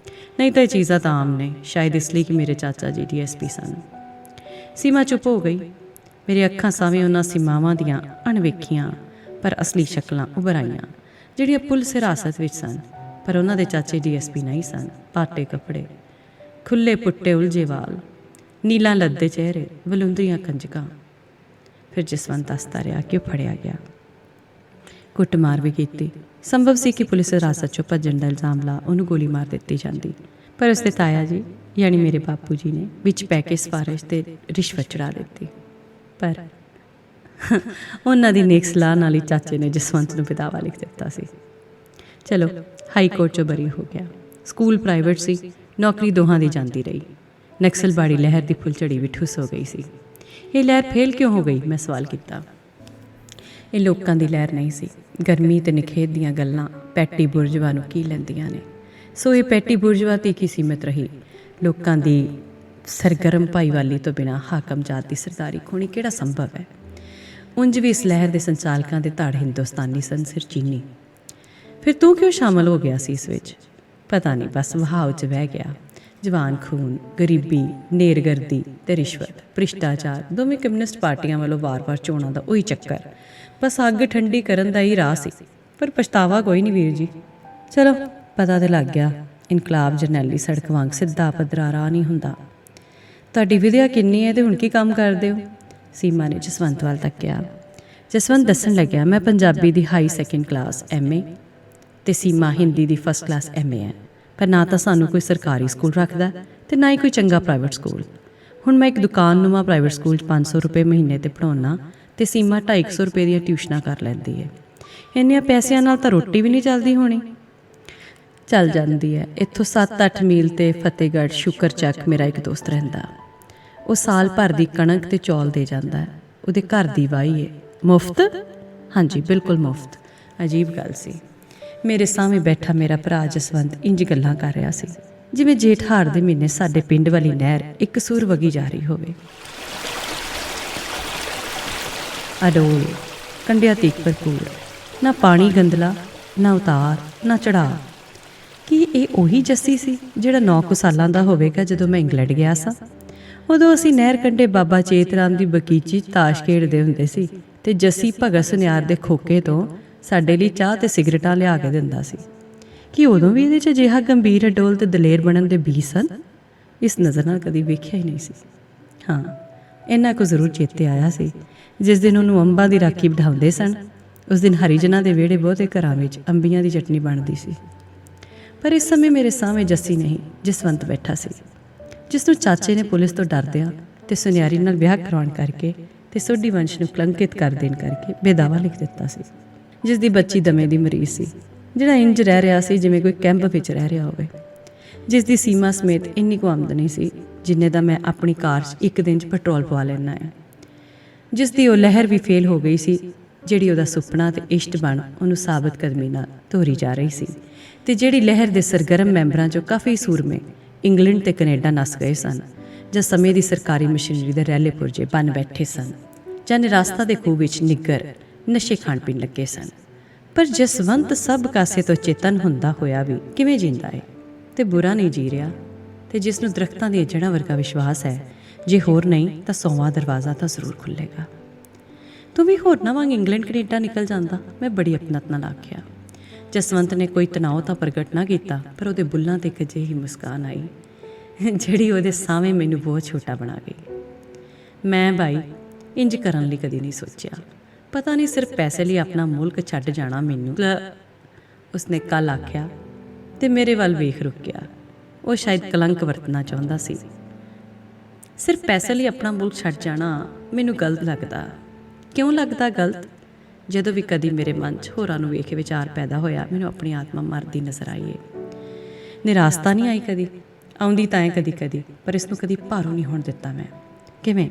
ਨਹੀਂ ਤਾਂ ਇਹ ਚੀਜ਼ਾਂ ਤਾਂ ਆਮ ਨੇ, ਸ਼ਾਇਦ ਇਸ ਲਈ ਕਿ ਮੇਰੇ ਚਾਚਾ ਜੀ DSP ਸਨ। ਸੀਮਾ ਚੁੱਪ ਹੋ ਗਈ। ਮੇਰੀ ਅੱਖਾਂ ਸਾਹਮਣੇ ਉਹਨਾਂ ਸੀਮਾਵਾਂ ਦੀਆਂ ਅਣਵੇਖੀਆਂ ਪਰ ਅਸਲੀ ਸ਼ਕਲਾਂ ਉੱਭਰ ਆਈਆਂ, ਜਿਹੜੀਆਂ ਪੁਲਿਸ ਹਿਰਾਸਤ ਵਿੱਚ ਸਨ, ਪਰ ਉਹਨਾਂ ਦੇ ਚਾਚੇ DSP ਨਹੀਂ ਸਨ। ਪਾਟੇ ਕੱਪੜੇ, ਖੁੱਲ੍ਹੇ ਪੁੱਟੇ ਉਲਝੇ ਵਾਲ, ਨੀਲਾਂ ਲੱਦੇ ਚਿਹਰੇ, ਵਲੂੰਦਰੀਆਂ ਕੰਜਕਾਂ। ਫਿਰ ਜਸਵੰਤ ਹੱਸਦਾ ਰਿਹਾ ਕਿ ਉਹ ਫੜਿਆ ਗਿਆ। ਕੁੱਟਮਾਰ ਵੀ ਕੀਤੀ। ਸੰਭਵ ਸੀ ਕਿ ਪੁਲਿਸ ਹਿਰਾਸਤ 'ਚੋਂ ਭੱਜਣ ਦਾ ਇਲਜ਼ਾਮ ਲਾ ਉਹਨੂੰ ਗੋਲੀ ਮਾਰ ਦਿੱਤੀ ਜਾਂਦੀ, ਪਰ ਉਸਦੇ ਤਾਇਆ ਜੀ ਯਾਨੀ ਮੇਰੇ ਬਾਪੂ ਜੀ ਨੇ ਵਿੱਚ ਪੈ ਕੇ ਸਿਫਾਰਿਸ਼ ਤੇ ਰਿਸ਼ਵਤ ਚੜਾ ਦਿੱਤੀ। ਪਰ ਉਹਨਾਂ ਦੀ ਨੇਕ ਸਲਾਹ ਨਾਲ ਹੀ ਚਾਚੇ ਨੇ ਜਸਵੰਤ ਨੂੰ ਵਿਦਾਵਾ ਲਿਖ ਦਿੱਤਾ ਸੀ। ਚਲੋ, ਹਾਈ ਕੋਰਟ 'ਚੋਂ ਬਰੀ ਹੋ ਗਿਆ। ਸਕੂਲ ਪ੍ਰਾਈਵੇਟ ਸੀ, ਨੌਕਰੀ ਦੋਹਾਂ ਦੀ ਜਾਂਦੀ ਰਹੀ। ਨਕਸਲਬਾੜੀ ਲਹਿਰ ਦੀ ਫੁੱਲਝੜੀ ਵੀ ਠੁੱਸ ਹੋ ਗਈ ਸੀ। ਇਹ ਲਹਿਰ ਫੇਲ ਕਿਉਂ ਹੋ ਗਈ? ਮੈਂ ਸਵਾਲ ਕੀਤਾ। ਇਹ ਲੋਕਾਂ ਦੀ ਲਹਿਰ ਨਹੀਂ ਸੀ। ਗਰਮੀ ਤੇ ਨਿਖੇਧ ਦੀਆਂ ਗੱਲਾਂ ਪੈਟੀ ਬੁਰਜਵਾ ਨੂੰ ਕੀ ਲੈਂਦੀਆਂ ਨੇ, ਸੋ ਇਹ ਪੈਟੀ ਬੁਰਜਵਾ ਤੀਕ ਹੀ ਸੀਮਿਤ ਰਹੀ। ਲੋਕਾਂ ਦੀ ਸਰਗਰਮ ਭਾਈਵਾਲੀ ਤੋਂ ਬਿਨਾਂ ਹਾਕਮ ਜਾਤ ਦੀ ਸਰਦਾਰੀ ਖੋਣੀ ਕਿਹੜਾ ਸੰਭਵ ਹੈ? ਉਂਝ ਵੀ ਇਸ ਲਹਿਰ ਦੇ ਸੰਚਾਲਕਾਂ ਦੇ ਧੜ ਹਿੰਦੁਸਤਾਨੀ ਸਨ, ਸਿਰ ਚੀਨੀ। ਫਿਰ ਤੂੰ ਕਿਉਂ ਸ਼ਾਮਲ ਹੋ ਗਿਆ ਸੀ ਇਸ ਵਿੱਚ? ਪਤਾ ਨਹੀਂ, ਬਸ ਵਹਾਅ 'ਚ ਵਹਿ ਗਿਆ। ਜਵਾਨ ਖੂਨ, ਗਰੀਬੀ, ਨੇਰਗਰਦੀ ਤੇ ਰਿਸ਼ਵਤ, ਭ੍ਰਿਸ਼ਟਾਚਾਰ, ਦੋਵੇਂ ਕਮਿਊਨਿਸਟ ਪਾਰਟੀਆਂ ਵੱਲੋਂ ਵਾਰ-ਵਾਰ ਚੋਣਾਂ ਦਾ ਉਹੀ ਚੱਕਰ। ਬਸ ਅੱਗ ਠੰਡੀ ਕਰਨ ਦਾ ਹੀ ਰਾਹ ਸੀ, ਪਰ ਪਛਤਾਵਾ ਕੋਈ ਨਹੀਂ ਵੀਰ ਜੀ। ਚਲੋ, ਪਤਾ ਤਾਂ ਲੱਗ ਗਿਆ, ਇਨਕਲਾਬ ਜਰਨੈਲੀ ਸੜਕ ਵਾਂਗ ਸਿੱਧਾ ਪੱਧਰਾ ਰਾਹ ਨਹੀਂ ਹੁੰਦਾ। ਤੁਹਾਡੀ ਵਿਦਿਆ ਕਿੰਨੀ ਹੈ ਤੇ ਹੁਣ ਕੀ ਕੰਮ ਕਰਦੇ ਹੋ? ਸੀਮਾ ਨੇ ਜਸਵੰਤ ਵੱਲ ਤੱਕਿਆ। ਜਸਵੰਤ ਦੱਸਣ ਲੱਗਿਆ, ਮੈਂ ਪੰਜਾਬੀ ਦੀ ਹਾਈ 2nd ਕਲਾਸ MA ਤੇ ਸੀਮਾ ਹਿੰਦੀ ਦੀ 1st ਕਲਾਸ MA ਹੈ। ਪਰ ਨਾ ਤਾਂ ਸਾਨੂੰ ਕੋਈ ਸਰਕਾਰੀ ਸਕੂਲ ਰੱਖਦਾ ਤੇ ਨਾ ਹੀ ਕੋਈ ਚੰਗਾ ਪ੍ਰਾਈਵੇਟ ਸਕੂਲ। ਹੁਣ ਮੈਂ ਇੱਕ ਦੁਕਾਨਨੁਮਾ ਪ੍ਰਾਈਵੇਟ ਸਕੂਲ 'ਚ 500 ਰੁਪਏ ਮਹੀਨੇ 'ਤੇ ਪੜ੍ਹਾਉਣਾ ਤੇ ਸੀਮਾ 250 ਰੁਪਏ ਦੀਆਂ ਟਿਊਸ਼ਨਾਂ ਕਰ ਲੈਂਦੀ ਹੈ। ਇੰਨਿਆਂ ਪੈਸਿਆਂ ਨਾਲ ਤਾਂ ਰੋਟੀ ਵੀ ਨਹੀਂ ਚੱਲਦੀ ਹੋਣੀ। ਚੱਲ ਜਾਂਦੀ ਹੈ। ਇੱਥੋਂ 7-8 ਮੀਲ ਤੇ ਫਤਿਹਗੜ੍ਹ ਸ਼ੁਕਰ ਚੱਕ ਮੇਰਾ ਇੱਕ ਦੋਸਤ ਰਹਿੰਦਾ। ਉਹ ਸਾਲ ਭਰ ਦੀ ਕਣਕ ਤੇ ਚੌਲ ਦੇ ਜਾਂਦਾ ਹੈ। ਉਹਦੇ ਘਰ ਦੀ ਵਾਹੀ ਹੈ। ਮੁਫਤ? ਹਾਂਜੀ, ਬਿਲਕੁਲ ਮੁਫਤ। ਅਜੀਬ ਗੱਲ ਸੀ। ਮੇਰੇ ਸਾਹਮਣੇ ਬੈਠਾ ਮੇਰਾ ਭਰਾ ਜਸਵੰਤ ਇੰਜ ਗੱਲਾਂ ਕਰ ਰਿਹਾ ਸੀ ਜਿਵੇਂ ਜੇਠ ਹਾੜ ਦੇ ਮਹੀਨੇ ਸਾਡੇ ਪਿੰਡ ਵਾਲੀ ਨਹਿਰ ਇੱਕ ਸੁਰ ਵਗੀ ਜਾ ਰਹੀ ਹੋਵੇ। ਅਡੋਲ, ਕੰਡਿਆਂ ਤੀਕ ਭਰਪੂਰ, ਨਾ ਪਾਣੀ ਗੰਦਲਾ, ਨਾ ਉਤਾਰ, ਨਾ ਚੜਾਅ। ਕੀ ਇਹ ਉਹੀ ਜੱਸੀ ਸੀ ਜਿਹੜਾ 9 ਕੁ ਸਾਲਾਂ ਦਾ ਹੋਵੇਗਾ ਜਦੋਂ ਮੈਂ ਇੰਗਲੈਂਡ ਗਿਆ ਸਾਂ? ਉਦੋਂ ਅਸੀਂ ਨਹਿਰ ਕੰਢੇ ਬਾਬਾ ਚੇਤ ਰਾਮ ਦੀ ਬਗੀਚੀ ਤਾਸ਼ ਖੇਡਦੇ ਹੁੰਦੇ ਸੀ ਤੇ ਜੱਸੀ ਭਗਤ ਸੁਨਿਆਰ ਦੇ ਖੋਕੇ ਤੋਂ ਸਾਡੇ ਲਈ ਚਾਹ ਤੇ ਸਿਗਰਟਾਂ ਲਿਆ ਕੇ ਦਿੰਦਾ ਸੀ। ਕਿ ਉਦੋਂ ਵੀ ਇਹਦੇ 'ਚ ਅਜਿਹਾ ਗੰਭੀਰ, ਅਡੋਲ ਤੇ ਦਲੇਰ ਬਣਨ ਦੇ ਬੀਜ ਸਨ? ਇਸ ਨਜ਼ਰ ਨਾਲ ਕਦੀ ਵੇਖਿਆ ਹੀ ਨਹੀਂ ਸੀ। ਹਾਂ, ਇੰਨਾ ਕੁ ਜ਼ਰੂਰ ਚੇਤੇ ਆਇਆ ਸੀ, ਜਿਸ ਦਿਨ ਉਹਨੂੰ ਅੰਬਾਂ ਦੀ ਰਾਖੀ ਬਿਠਾਉਂਦੇ ਸਨ, ਉਸ ਦਿਨ ਹਰੀਜਨਾਂ ਦੇ ਵਿਹੜੇ ਬਹੁਤੇ ਘਰਾਂ ਵਿੱਚ ਅੰਬੀਆਂ ਦੀ ਚਟਨੀ ਬਣਦੀ ਸੀ। ਪਰ ਇਸ ਸਮੇਂ ਮੇਰੇ ਸਾਹਮਣੇ ਜੱਸੀ ਨਹੀਂ, ਜਸਵੰਤ ਬੈਠਾ ਸੀ, ਜਿਸ ਨੂੰ ਚਾਚੇ ਨੇ ਪੁਲਿਸ ਤੋਂ ਡਰਦਿਆਂ ਤੇ ਸੁਨਿਆਰੀ ਨਾਲ ਵਿਆਹ ਕਰਵਾਉਣ ਕਰਕੇ ਤੇ ਸੋਢੀ ਵੰਸ਼ ਨੂੰ ਕਲੰਕਿਤ ਕਰ ਦੇਣ ਕਰਕੇ ਬੇਦਾਵਾ ਲਿਖ ਦਿੱਤਾ ਸੀ। ਜਿਸ ਦੀ ਬੱਚੀ ਦਮੇ ਦੀ ਮਰੀਜ਼ ਸੀ, ਜਿਹੜਾ ਇੰਜ ਰਹਿ ਰਿਹਾ ਸੀ ਜਿਵੇਂ ਕੋਈ ਕੈਂਪ ਵਿੱਚ ਰਹਿ ਰਿਹਾ ਹੋਵੇ। ਜਿਸ ਦੀ ਸੀਮਾ ਸਮੇਤ ਇੰਨੀ ਕੁ ਆਮਦਨੀ ਸੀ ਜਿੰਨੇ ਦਾ ਮੈਂ ਆਪਣੀ ਕਾਰ 'ਚ ਇੱਕ ਦਿਨ 'ਚ ਪੈਟਰੋਲ ਪਵਾ ਲੈਣਾ ਹੈ। ਜਿਸ ਦੀ ਉਹ ਲਹਿਰ ਵੀ ਫੇਲ ਹੋ ਗਈ ਸੀ, ਜਿਹੜੀ ਉਹਦਾ ਸੁਪਨਾ ਤੇ ਇਸ਼ਟ ਬਣ ਉਹਨੂੰ ਸਾਬਤ ਕਦਮੀ ਨਾਲ ਤੋਰੀ ਜਾ ਰਹੀ ਸੀ, ਤੇ ਜਿਹੜੀ ਲਹਿਰ ਦੇ ਸਰਗਰਮ ਮੈਂਬਰਾਂ 'ਚੋਂ ਕਾਫੀ ਸੂਰਮੇ ਇੰਗਲੈਂਡ ਤੇ ਕੈਨੇਡਾ ਨੱਸ ਗਏ ਸਨ, ਜਾਂ ਸਮੇਂ ਦੀ ਸਰਕਾਰੀ ਮਸ਼ੀਨਰੀ ਦੇ ਰੈਲੇ ਪੁਰਜੇ ਬਣ ਬੈਠੇ ਸਨ, ਜਾਂ ਨਿਰਾਸਤਾ ਦੇ ਖੂਹ ਵਿੱਚ ਨਿੱਗਰ ਨਸ਼ੇ ਖਾਣ ਪੀਣ ਲੱਗੇ ਸਨ। ਪਰ ਜਸਵੰਤ ਸਭ ਕਾਸੇ ਤੋਂ ਚੇਤਨ ਹੁੰਦਾ ਹੋਇਆ ਵੀ ਕਿਵੇਂ ਜੀਂਦਾ ਹੈ ਤੇ ਬੁਰਾ ਨਹੀਂ ਜੀ ਰਿਹਾ, ਤੇ ਜਿਸ ਨੂੰ ਦਰਖਤਾਂ ਦੀਆਂ ਜੜ੍ਹਾਂ ਵਰਗਾ ਵਿਸ਼ਵਾਸ ਹੈ, ਜੇ ਹੋਰ ਨਹੀਂ ਤਾਂ 100ਵਾਂ ਦਰਵਾਜ਼ਾ ਤਾਂ ਜ਼ਰੂਰ ਖੁੱਲ੍ਹੇਗਾ। ਤੂੰ ਵੀ ਹੋਰਨਾਂ ਵਾਂਗ ਇੰਗਲੈਂਡ ਕੈਨੇਡਾ ਨਿਕਲ ਜਾਂਦਾ, ਮੈਂ ਬੜੀ ਅਪਣਤ ਨਾਲ ਆਖਿਆ। ਜਸਵੰਤ ਨੇ ਕੋਈ ਤਣਾਅ ਤਾਂ ਪ੍ਰਗਟ ਨਾ ਕੀਤਾ, ਪਰ ਉਹਦੇ ਬੁੱਲ੍ਹਾਂ 'ਤੇ ਇੱਕ ਅਜਿਹੀ ਮੁਸਕਾਨ ਆਈ ਜਿਹੜੀ ਉਹਦੇ ਸਾਹਵੇਂ ਮੈਨੂੰ ਬਹੁਤ ਛੋਟਾ ਬਣਾ ਗਈ। ਮੈਂ ਬਾਈ ਇੰਜ ਕਰਨ ਲਈ ਕਦੀ ਨਹੀਂ ਸੋਚਿਆ। ਪਤਾ ਨਹੀਂ ਸਿਰਫ ਪੈਸੇ ਲਈ ਆਪਣਾ ਮੁਲਕ ਛੱਡ ਜਾਣਾ ਮੈਨੂੰ, ਉਸਨੇ ਕੱਲ੍ਹ ਆਖਿਆ ਤੇ ਮੇਰੇ ਵੱਲ ਵੇਖ ਰੁਕਿਆ। ਉਹ ਸ਼ਾਇਦ ਕਲੰਕ ਵਰਤਣਾ ਚਾਹੁੰਦਾ ਸੀ। ਸਿਰਫ ਪੈਸੇ ਲਈ ਆਪਣਾ ਮੁਲਕ ਛੱਡ ਜਾਣਾ ਮੈਨੂੰ ਗਲਤ ਲੱਗਦਾ। ਕਿਉਂ ਲੱਗਦਾ ਗਲਤ? ਜਦੋਂ ਵੀ ਕਦੀ ਮੇਰੇ ਮਨ 'ਚ ਹੋਰਾਂ ਨੂੰ ਵੇਖ ਕੇ ਵਿਚਾਰ ਪੈਦਾ ਹੋਇਆ, ਮੈਨੂੰ ਆਪਣੀ ਆਤਮਾ ਮਰਦੀ ਨਜ਼ਰ ਆਈ ਏ। ਨਿਰਾਸਤਾ ਨਹੀਂ ਆਈ ਕਦੀ, ਆਉਂਦੀ ਤਾਂ ਹੈ ਕਦੀ ਕਦੀ, ਪਰ ਇਸ ਨੂੰ ਕਦੀ ਭਾਰੂ ਨਹੀਂ ਹੋਣ ਦਿੱਤਾ ਮੈਂ। ਕਿਵੇਂ?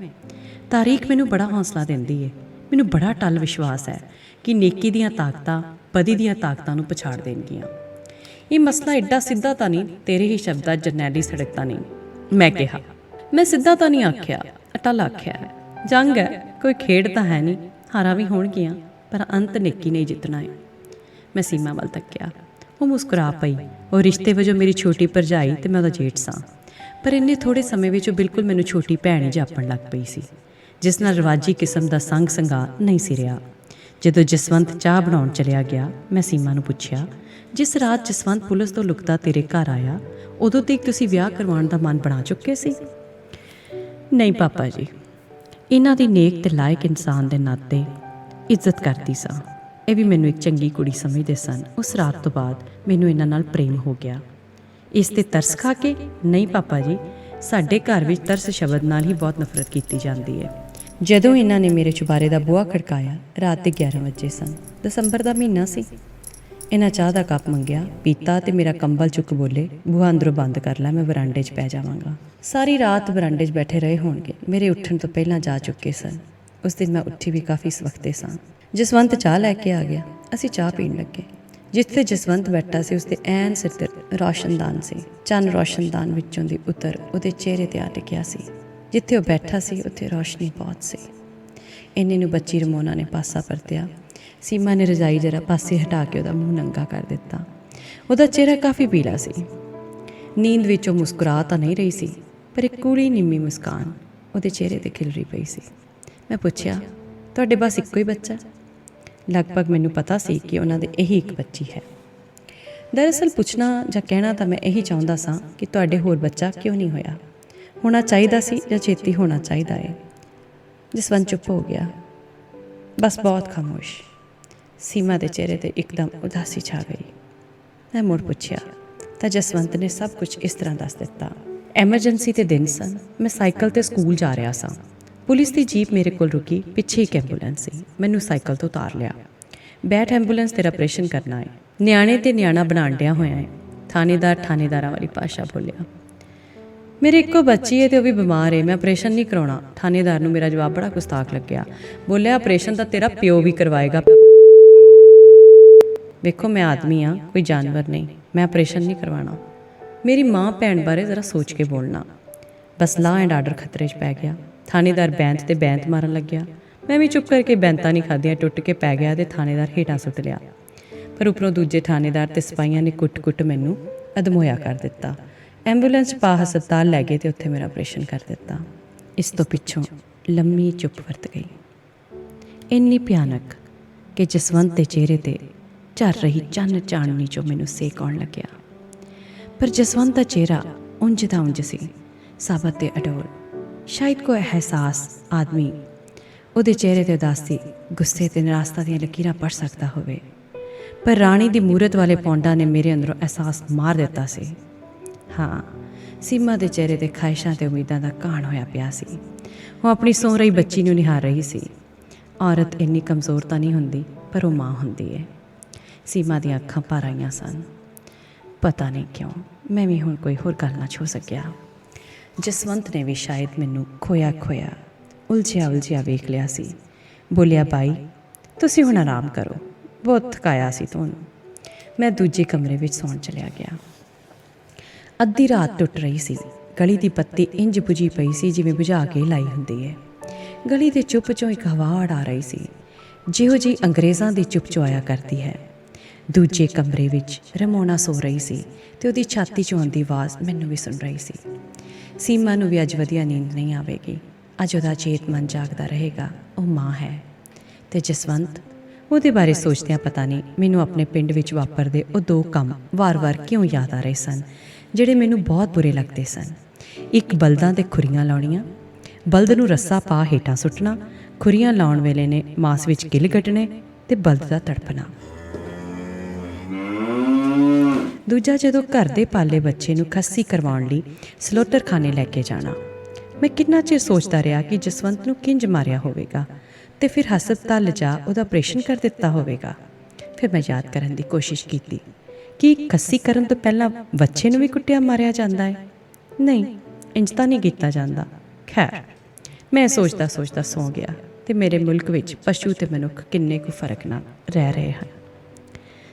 ਤਾਰੀਖ ਮੈਨੂੰ ਬੜਾ ਹੌਸਲਾ ਦਿੰਦੀ ਏ। ਮੈਨੂੰ ਬੜਾ ਟੱਲ ਵਿਸ਼ਵਾਸ ਹੈ ਕਿ ਨੇਕੀ ਦੀਆਂ ਤਾਕਤਾਂ ਬਦੀ ਦੀਆਂ ਤਾਕਤਾਂ ਨੂੰ ਪਛਾੜ ਦੇਣਗੀਆਂ। ਇਹ ਮਸਲਾ ਐਡਾ ਸਿੱਧਾ ਤਾਂ ਨਹੀਂ, ਤੇਰੇ ਹੀ ਸ਼ਬਦਾਂ ਜਰਨੈਲੀ ਸੜਕ ਤਾਂ ਨਹੀਂ, ਮੈਂ ਕਿਹਾ। ਮੈਂ ਸਿੱਧਾ ਤਾਂ ਨਹੀਂ ਆਖਿਆ, ਅਟਲ ਆਖਿਆ ਹੈ। ਜੰਗ ਹੈ, ਕੋਈ ਖੇਡ ਤਾਂ ਹੈ ਨਹੀਂ, ਹਾਰਾਂ ਵੀ ਹੋਣਗੀਆਂ, ਪਰ ਅੰਤ ਨੇਕੀ ਨੇ ਜਿੱਤਣਾ ਹੈ। ਮੈਂ ਸੀਮਾ ਵੱਲ ਤੱਕਿਆ। ਉਹ ਮੁਸਕਰਾ ਪਈ। ਉਹ ਰਿਸ਼ਤੇ ਵਜੋਂ ਮੇਰੀ ਛੋਟੀ ਭਰਜਾਈ ਤੇ ਮੈਂ ਉਹਦਾ ਜੇਠ ਸਾਂ, ਪਰ ਇੰਨੇ ਥੋੜ੍ਹੇ ਸਮੇਂ ਵਿੱਚ ਉਹ ਬਿਲਕੁਲ ਮੈਨੂੰ ਛੋਟੀ ਭੈਣ ਹੀ ਜਾਪਣ ਲੱਗ ਪਈ ਸੀ, ਜਿਸ ਨਾਲ ਰਿਵਾਜੀ ਕਿਸਮ ਦਾ ਸੰਗ ਸੰਗਾ ਨਹੀਂ ਸੀ ਰਿਹਾ। ਜਦੋਂ ਜਸਵੰਤ ਚਾਹ ਬਣਾਉਣ ਚਲਿਆ ਗਿਆ, ਮੈਂ ਸੀਮਾ ਨੂੰ ਪੁੱਛਿਆ, ਜਿਸ ਰਾਤ ਜਸਵੰਤ ਪੁਲਿਸ ਤੋਂ ਲੁਕਦਾ ਤੇਰੇ ਘਰ ਆਇਆ, ਉਦੋਂ ਤੱਕ ਤੁਸੀਂ ਵਿਆਹ ਕਰਵਾਉਣ ਦਾ ਮਨ ਬਣਾ ਚੁੱਕੇ ਸੀ? ਨਹੀਂ ਪਾਪਾ ਜੀ, ਇਹਨਾਂ ਦੀ ਨੇਕ ਤੇ ਲਾਇਕ ਇਨਸਾਨ ਦੇ ਨਾਤੇ ਇੱਜ਼ਤ ਕਰਦੀ ਸਾਂ। ਇਹ ਵੀ ਮੈਨੂੰ ਇੱਕ ਚੰਗੀ ਕੁੜੀ ਸਮਝਦੇ ਸਨ। ਉਸ ਰਾਤ ਤੋਂ ਬਾਅਦ ਮੈਨੂੰ ਇਹਨਾਂ ਨਾਲ ਪ੍ਰੇਮ ਹੋ ਗਿਆ। ਇਸ 'ਤੇ ਤਰਸ ਖਾ ਕੇ? ਨਹੀਂ ਪਾਪਾ ਜੀ, ਸਾਡੇ ਘਰ ਵਿੱਚ ਤਰਸ ਸ਼ਬਦ ਨਾਲ ਹੀ ਬਹੁਤ ਨਫ਼ਰਤ ਕੀਤੀ ਜਾਂਦੀ ਹੈ। ਜਦੋਂ ਇਹਨਾਂ ਨੇ ਮੇਰੇ ਚੁਬਾਰੇ ਦਾ ਬੂਹਾ ਖੜਕਾਇਆ, ਰਾਤ ਦੇ 11 ਵਜੇ ਸਨ। ਦਸੰਬਰ ਦਾ ਮਹੀਨਾ ਸੀ। ਇਹਨਾਂ ਚਾਹ ਦਾ ਕੱਪ ਮੰਗਿਆ, ਪੀਤਾ ਤੇ ਮੇਰਾ ਕੰਬਲ ਚੁੱਕ ਬੋਲੇ, ਬੂਹਾ ਅੰਦਰੋਂ ਬੰਦ ਕਰ ਲੈ, ਮੈਂ ਵਰਾਂਡੇ 'ਚ ਪੈ ਜਾਵਾਂਗਾ। ਸਾਰੀ ਰਾਤ ਵਰਾਂਡੇ 'ਚ ਬੈਠੇ ਰਹੇ ਹੋਣਗੇ। ਮੇਰੇ ਉੱਠਣ ਤੋਂ ਪਹਿਲਾਂ ਜਾ ਚੁੱਕੇ ਸਨ। ਉਸ ਦਿਨ ਮੈਂ ਉੱਠੀ ਵੀ ਕਾਫੀ ਸਵਖਤੇ ਸਾਂ। ਜਸਵੰਤ ਚਾਹ ਲੈ ਕੇ ਆ ਗਿਆ। ਅਸੀਂ ਚਾਹ ਪੀਣ ਲੱਗੇ। ਜਿੱਥੇ ਜਸਵੰਤ ਬੈਠਾ ਸੀ, ਉਸਦੇ ਐਨ ਸਿਰ 'ਤੇ ਰੌਸ਼ਨਦਾਨ ਸੀ। ਚੰਨ ਰੌਸ਼ਨਦਾਨ ਵਿੱਚੋਂ ਦੀ ਉਤਰ ਉਹਦੇ ਚਿਹਰੇ 'ਤੇ ਆ ਟਿਕਿਆ ਸੀ। ਜਿੱਥੇ ਉਹ ਬੈਠਾ ਸੀ, ਉੱਥੇ ਰੌਸ਼ਨੀ ਬਹੁਤ ਸੀ। ਇੰਨੇ ਨੂੰ ਬੱਚੀ ਰਮੋਨਾ ਨੇ ਪਾਸਾ ਪਰਤਿਆ। ਸੀਮਾ ਨੇ ਰਜਾਈ ਜਰਾ ਪਾਸੇ ਹਟਾ ਕੇ ਉਹਦਾ ਮੂੰਹ ਨੰਗਾ ਕਰ ਦਿੱਤਾ। ਉਹਦਾ ਚਿਹਰਾ ਕਾਫੀ ਪੀਲਾ ਸੀ। ਨੀਂਦ ਵਿੱਚ ਉਹ ਮੁਸਕਰਾ ਤਾਂ ਨਹੀਂ ਰਹੀ ਸੀ, ਪਰ ਇੱਕ ਕੂੜੀ ਨਿੰਮੀ ਮੁਸਕਾਨ ਉਹਦੇ ਚਿਹਰੇ 'ਤੇ ਖਿਲਰੀ ਪਈ ਸੀ। ਮੈਂ ਪੁੱਛਿਆ, ਤੁਹਾਡੇ ਬਸ ਇੱਕੋ ਹੀ ਬੱਚਾ? ਲਗਭਗ ਮੈਨੂੰ ਪਤਾ ਸੀ ਕਿ ਉਹਨਾਂ ਦੇ ਇਹੀ ਇੱਕ ਬੱਚੀ ਹੈ। ਦਰਅਸਲ ਪੁੱਛਣਾ ਜਾਂ ਕਹਿਣਾ ਤਾਂ ਮੈਂ ਇਹੀ ਚਾਹੁੰਦਾ ਸਾਂ ਕਿ ਤੁਹਾਡੇ ਹੋਰ ਬੱਚਾ ਕਿਉਂ ਨਹੀਂ ਹੋਇਆ? ਹੋਣਾ ਚਾਹੀਦਾ ਸੀ ਜਾਂ ਛੇਤੀ ਹੋਣਾ ਚਾਹੀਦਾ ਹੈ? ਜਸਵੰਤ ਚੁੱਪ ਹੋ ਗਿਆ। ਬਸ ਬਹੁਤ ਖਾਮੋਸ਼। ਸੀਮਾ ਦੇ ਚਿਹਰੇ 'ਤੇ ਇੱਕਦਮ ਉਦਾਸੀ ਛਾ ਗਈ। ਮੈਂ ਮੁੜ ਪੁੱਛਿਆ ਤਾਂ ਜਸਵੰਤ ਨੇ ਸਭ ਕੁਝ ਇਸ ਤਰ੍ਹਾਂ ਦੱਸ ਦਿੱਤਾ। ਐਮਰਜੈਂਸੀ ਦੇ ਦਿਨ ਸਨ। ਮੈਂ ਸਾਈਕਲ 'ਤੇ ਸਕੂਲ ਜਾ ਰਿਹਾ ਸਾਂ। ਪੁਲਿਸ ਦੀ ਜੀਪ ਮੇਰੇ ਕੋਲ ਰੁਕੀ। ਪਿੱਛੇ ਇੱਕ ਐਂਬੂਲੈਂਸ ਸੀ। ਮੈਨੂੰ ਸਾਈਕਲ ਤੋਂ ਉਤਾਰ ਲਿਆ। ਬੈਠ, ਐਂਬੂਲੈਂਸ ਤੇਰਾ ਆਪਰੇਸ਼ਨ ਕਰਨਾ ਹੈ। ਨਿਆਣੇ ਤੇ ਨਿਆਣਾ ਬਣਾਉਣ ਡਿਆ ਹੋਇਆ ਹੈ। ਥਾਣੇਦਾਰਾਂ ਵਾਲੀ ਭਾਸ਼ਾ ਬੋਲਿਆ। ਮੇਰੇ ਇੱਕੋ ਬੱਚੀ ਹੈ ਤੇ ਉਹ ਵੀ ਬਿਮਾਰ ਹੈ। ਮੈਂ ਆਪਰੇਸ਼ਨ ਨਹੀਂ ਕਰਾਉਣਾ। ਥਾਣੇਦਾਰ ਨੂੰ ਮੇਰਾ ਜਵਾਬ ਬੜਾ ਗੁਸਤਾਖ ਲੱਗਿਆ। ਬੋਲਿਆ, ਆਪਰੇਸ਼ਨ ਤਾਂ ਤੇਰਾ ਪਿਓ ਵੀ ਕਰਵਾਏਗਾ। ਵੇਖੋ, ਮੈਂ ਆਦਮੀ ਹਾਂ, ਕੋਈ ਜਾਨਵਰ ਨਹੀਂ। ਮੈਂ ਆਪਰੇਸ਼ਨ ਨਹੀਂ ਕਰਵਾਉਣਾ। ਮੇਰੀ ਮਾਂ ਭੈਣ ਬਾਰੇ ਜ਼ਰਾ ਸੋਚ ਕੇ ਬੋਲਣਾ। ਬਸ ਲਾਅ ਐਂਡ ਆਰਡਰ ਖਤਰੇ 'ਚ ਪੈ ਗਿਆ। ਥਾਣੇਦਾਰ ਬੈਂਤ ਤੇ ਬੈਂਤ ਮਾਰਨ ਲੱਗਿਆ। ਮੈਂ ਵੀ ਚੁੱਪ ਕਰਕੇ ਬੈਂਤਾਂ ਨਹੀਂ ਖਾਧੀਆਂ, ਟੁੱਟ ਕੇ ਪੈ ਗਿਆ ਤੇ ਥਾਣੇਦਾਰ ਹੇਠਾਂ ਸੁੱਟ ਲਿਆ। ਪਰ ਉੱਪਰੋਂ ਦੂਜੇ ਥਾਣੇਦਾਰ ਤੇ ਸਿਪਾਹੀਆਂ ਨੇ ਕੁੱਟ-ਕੁੱਟ ਮੈਨੂੰ ਅਧਮੋਇਆ ਕਰ ਦਿੱਤਾ। ਐਂਬੂਲੈਂਸ ਪਾ ਹਸਪਤਾਲ ਲੈ ਗਏ ਤੇ ਉੱਥੇ ਮੇਰਾ ਆਪਰੇਸ਼ਨ ਕਰ ਦਿੱਤਾ। ਇਸ ਤੋਂ ਪਿੱਛੋਂ ਲੰਮੀ ਚੁੱਪ ਵਰਤ ਗਈ, ਇੰਨੀ ਭਿਆਨਕ ਕਿ ਜਸਵੰਤ ਦੇ ਚਿਹਰੇ 'ਤੇ ਝਰ ਰਹੀ ਚੰਨ ਚਾਨਣੀ 'ਚੋਂ ਮੈਨੂੰ ਸੇਕ ਆਉਣ ਲੱਗਿਆ। ਪਰ ਜਸਵੰਤ ਦਾ ਚਿਹਰਾ ਉਂਝ ਦਾ ਉਂਝ ਸੀ, ਸਾਬਤ ਤੇ ਅਡੋਲ। ਸ਼ਾਇਦ ਕੋਈ ਅਹਿਸਾਸ ਆਦਮੀ ਉਹਦੇ ਚਿਹਰੇ 'ਤੇ ਉਦਾਸੀ, ਗੁੱਸੇ ਤੇ ਨਿਰਾਸ਼ਤਾ ਦੀਆਂ ਲਕੀਰਾਂ ਪੜ੍ਹ ਸਕਦਾ ਹੋਵੇ। ਪਰ ਰਾਣੀ ਦੀ ਮੂਰਤ ਵਾਲੇ ਪੌਂਡਾ ਨੇ ਮੇਰੇ ਅੰਦਰੋਂ ਅਹਿਸਾਸ ਮਾਰ ਦਿੱਤਾ ਸੀ। ਹਾਂ, ਸੀਮਾ ਦੇ ਚਿਹਰੇ 'ਤੇ ਖਾਹਿਸ਼ਾਂ ਤੇ ਉਮੀਦਾਂ ਦਾ ਘਾਣ ਹੋਇਆ ਪਿਆ ਸੀ। ਉਹ ਆਪਣੀ ਸੌਂ ਰਹੀ ਬੱਚੀ ਨੂੰ ਨਿਹਾਰ ਰਹੀ ਸੀ। ਔਰਤ ਇੰਨੀ ਕਮਜ਼ੋਰ ਤਾਂ ਨਹੀਂ ਹੁੰਦੀ, ਪਰ ਉਹ ਮਾਂ ਹੁੰਦੀ ਹੈ। ਸੀਮਾ ਦੀਆਂ ਅੱਖਾਂ ਭਰ ਆਈਆਂ ਸਨ। ਪਤਾ ਨਹੀਂ ਕਿਉਂ ਮੈਂ ਵੀ ਹੁਣ ਕੋਈ ਹੋਰ ਗੱਲ ਨਾ ਛੋ ਸਕਿਆ। ਜਸਵੰਤ ਨੇ ਵੀ ਸ਼ਾਇਦ ਮੈਨੂੰ ਖੋਇਆ ਉਲਝਿਆ ਵੇਖ ਲਿਆ ਸੀ। ਬੋਲਿਆ, ਬਾਈ ਤੁਸੀਂ ਹੁਣ ਆਰਾਮ ਕਰੋ, ਬਹੁਤ ਥਕਾਇਆ ਸੀ ਤੁਹਾਨੂੰ। ਮੈਂ ਦੂਜੇ ਕਮਰੇ ਵਿੱਚ ਸੌਣ ਚਲਿਆ ਗਿਆ। ਅੱਧੀ ਰਾਤ ਟੁੱਟ ਰਹੀ ਸੀ। ਗਲੀ ਦੀ ਬੱਤੀ ਇੰਜ ਬੁਝੀ ਪਈ ਸੀ ਜਿਵੇਂ ਬੁਝਾ ਕੇ ਲਾਈ ਹੁੰਦੀ ਹੈ। ਗਲੀ ਦੇ ਚੁੱਪ 'ਚੋਂ ਇੱਕ ਹਵਾ ਆ ਰਹੀ ਸੀ, ਜਿਹੋ ਜਿਹੀ ਅੰਗਰੇਜ਼ਾਂ ਦੀ ਚੁੱਪ 'ਚੋਂ ਆਇਆ ਕਰਦੀ ਹੈ। ਦੂਜੇ ਕਮਰੇ ਵਿੱਚ ਰਮੋਨਾ ਸੋ ਰਹੀ ਸੀ ਅਤੇ ਉਹਦੀ ਛਾਤੀ 'ਚੋਂ ਆਉਂਦੀ ਆਵਾਜ਼ ਮੈਨੂੰ ਵੀ ਸੁਣ ਰਹੀ ਸੀ। ਸੀਮਾ ਨੂੰ ਵੀ ਅੱਜ ਵਧੀਆ ਨੀਂਦ ਨਹੀਂ ਆਵੇਗੀ। ਅੱਜ ਉਹਦਾ ਚੇਤ ਮਨ ਜਾਗਦਾ ਰਹੇਗਾ। ਉਹ ਮਾਂ ਹੈ। ਅਤੇ ਜਸਵੰਤ, ਉਹਦੇ ਬਾਰੇ ਸੋਚਦਿਆਂ ਪਤਾ ਨਹੀਂ ਮੈਨੂੰ ਆਪਣੇ ਪਿੰਡ ਵਿੱਚ ਵਾਪਰਦੇ ਉਹ ਦੋ ਕੰਮ ਵਾਰ-ਵਾਰ ਕਿਉਂ ਯਾਦ ਆ ਰਹੇ ਸਨ, ਜਿਹੜੇ ਮੈਨੂੰ ਬਹੁਤ ਬੁਰੇ ਲੱਗਦੇ ਸਨ। ਇੱਕ ਬਲਦਾਂ 'ਤੇ ਖੁਰੀਆਂ ਲਾਉਣੀਆਂ, ਬਲਦ ਨੂੰ ਰੱਸਾ ਪਾ ਹੇਠਾਂ ਸੁੱਟਣਾ, ਖੁਰੀਆਂ ਲਾਉਣ ਵੇਲੇ ਨੇ ਮਾਸ ਵਿੱਚ ਕਿੱਲ ਕੱਢਣੇ ਅਤੇ ਬਲਦ ਦਾ ਤੜਪਣਾ। ਦੂਜਾ, ਜਦੋਂ ਘਰ ਦੇ ਪਾਲੇ ਬੱਚੇ ਨੂੰ ਖੱਸੀ ਕਰਵਾਉਣ ਲਈ ਸਲੋਟਰਖਾਨੇ ਲੈ ਕੇ ਜਾਣਾ। ਮੈਂ ਕਿੰਨਾ ਚਿਰ ਸੋਚਦਾ ਰਿਹਾ ਕਿ ਜਸਵੰਤ ਨੂੰ ਕਿੰਜ ਮਾਰਿਆ ਹੋਵੇਗਾ ਅਤੇ ਫਿਰ ਹਸਪਤਾਲ ਲਿਜਾ ਉਹਦਾ ਆਪਰੇਸ਼ਨ ਕਰ ਦਿੱਤਾ ਹੋਵੇਗਾ। ਫਿਰ ਮੈਂ ਯਾਦ ਕਰਨ ਦੀ ਕੋਸ਼ਿਸ਼ ਕੀਤੀ ਕਿ ਖੱਸੀ ਕਰਨ ਤੋਂ ਪਹਿਲਾਂ ਬੱਚੇ ਨੂੰ ਵੀ ਕੁੱਟਿਆ ਮਾਰਿਆ ਜਾਂਦਾ ਹੈ। ਨਹੀਂ, ਇੰਜ ਤਾਂ ਨਹੀਂ ਕੀਤਾ ਜਾਂਦਾ। ਖੈਰ, ਮੈਂ ਸੋਚਦਾ ਸੌਂ ਗਿਆ ਅਤੇ ਮੇਰੇ ਮੁਲਕ ਵਿੱਚ ਪਸ਼ੂ ਅਤੇ ਮਨੁੱਖ ਕਿੰਨੇ ਕੁ ਫਰਕ ਨਾਲ ਰਹਿ ਰਹੇ ਹਨ।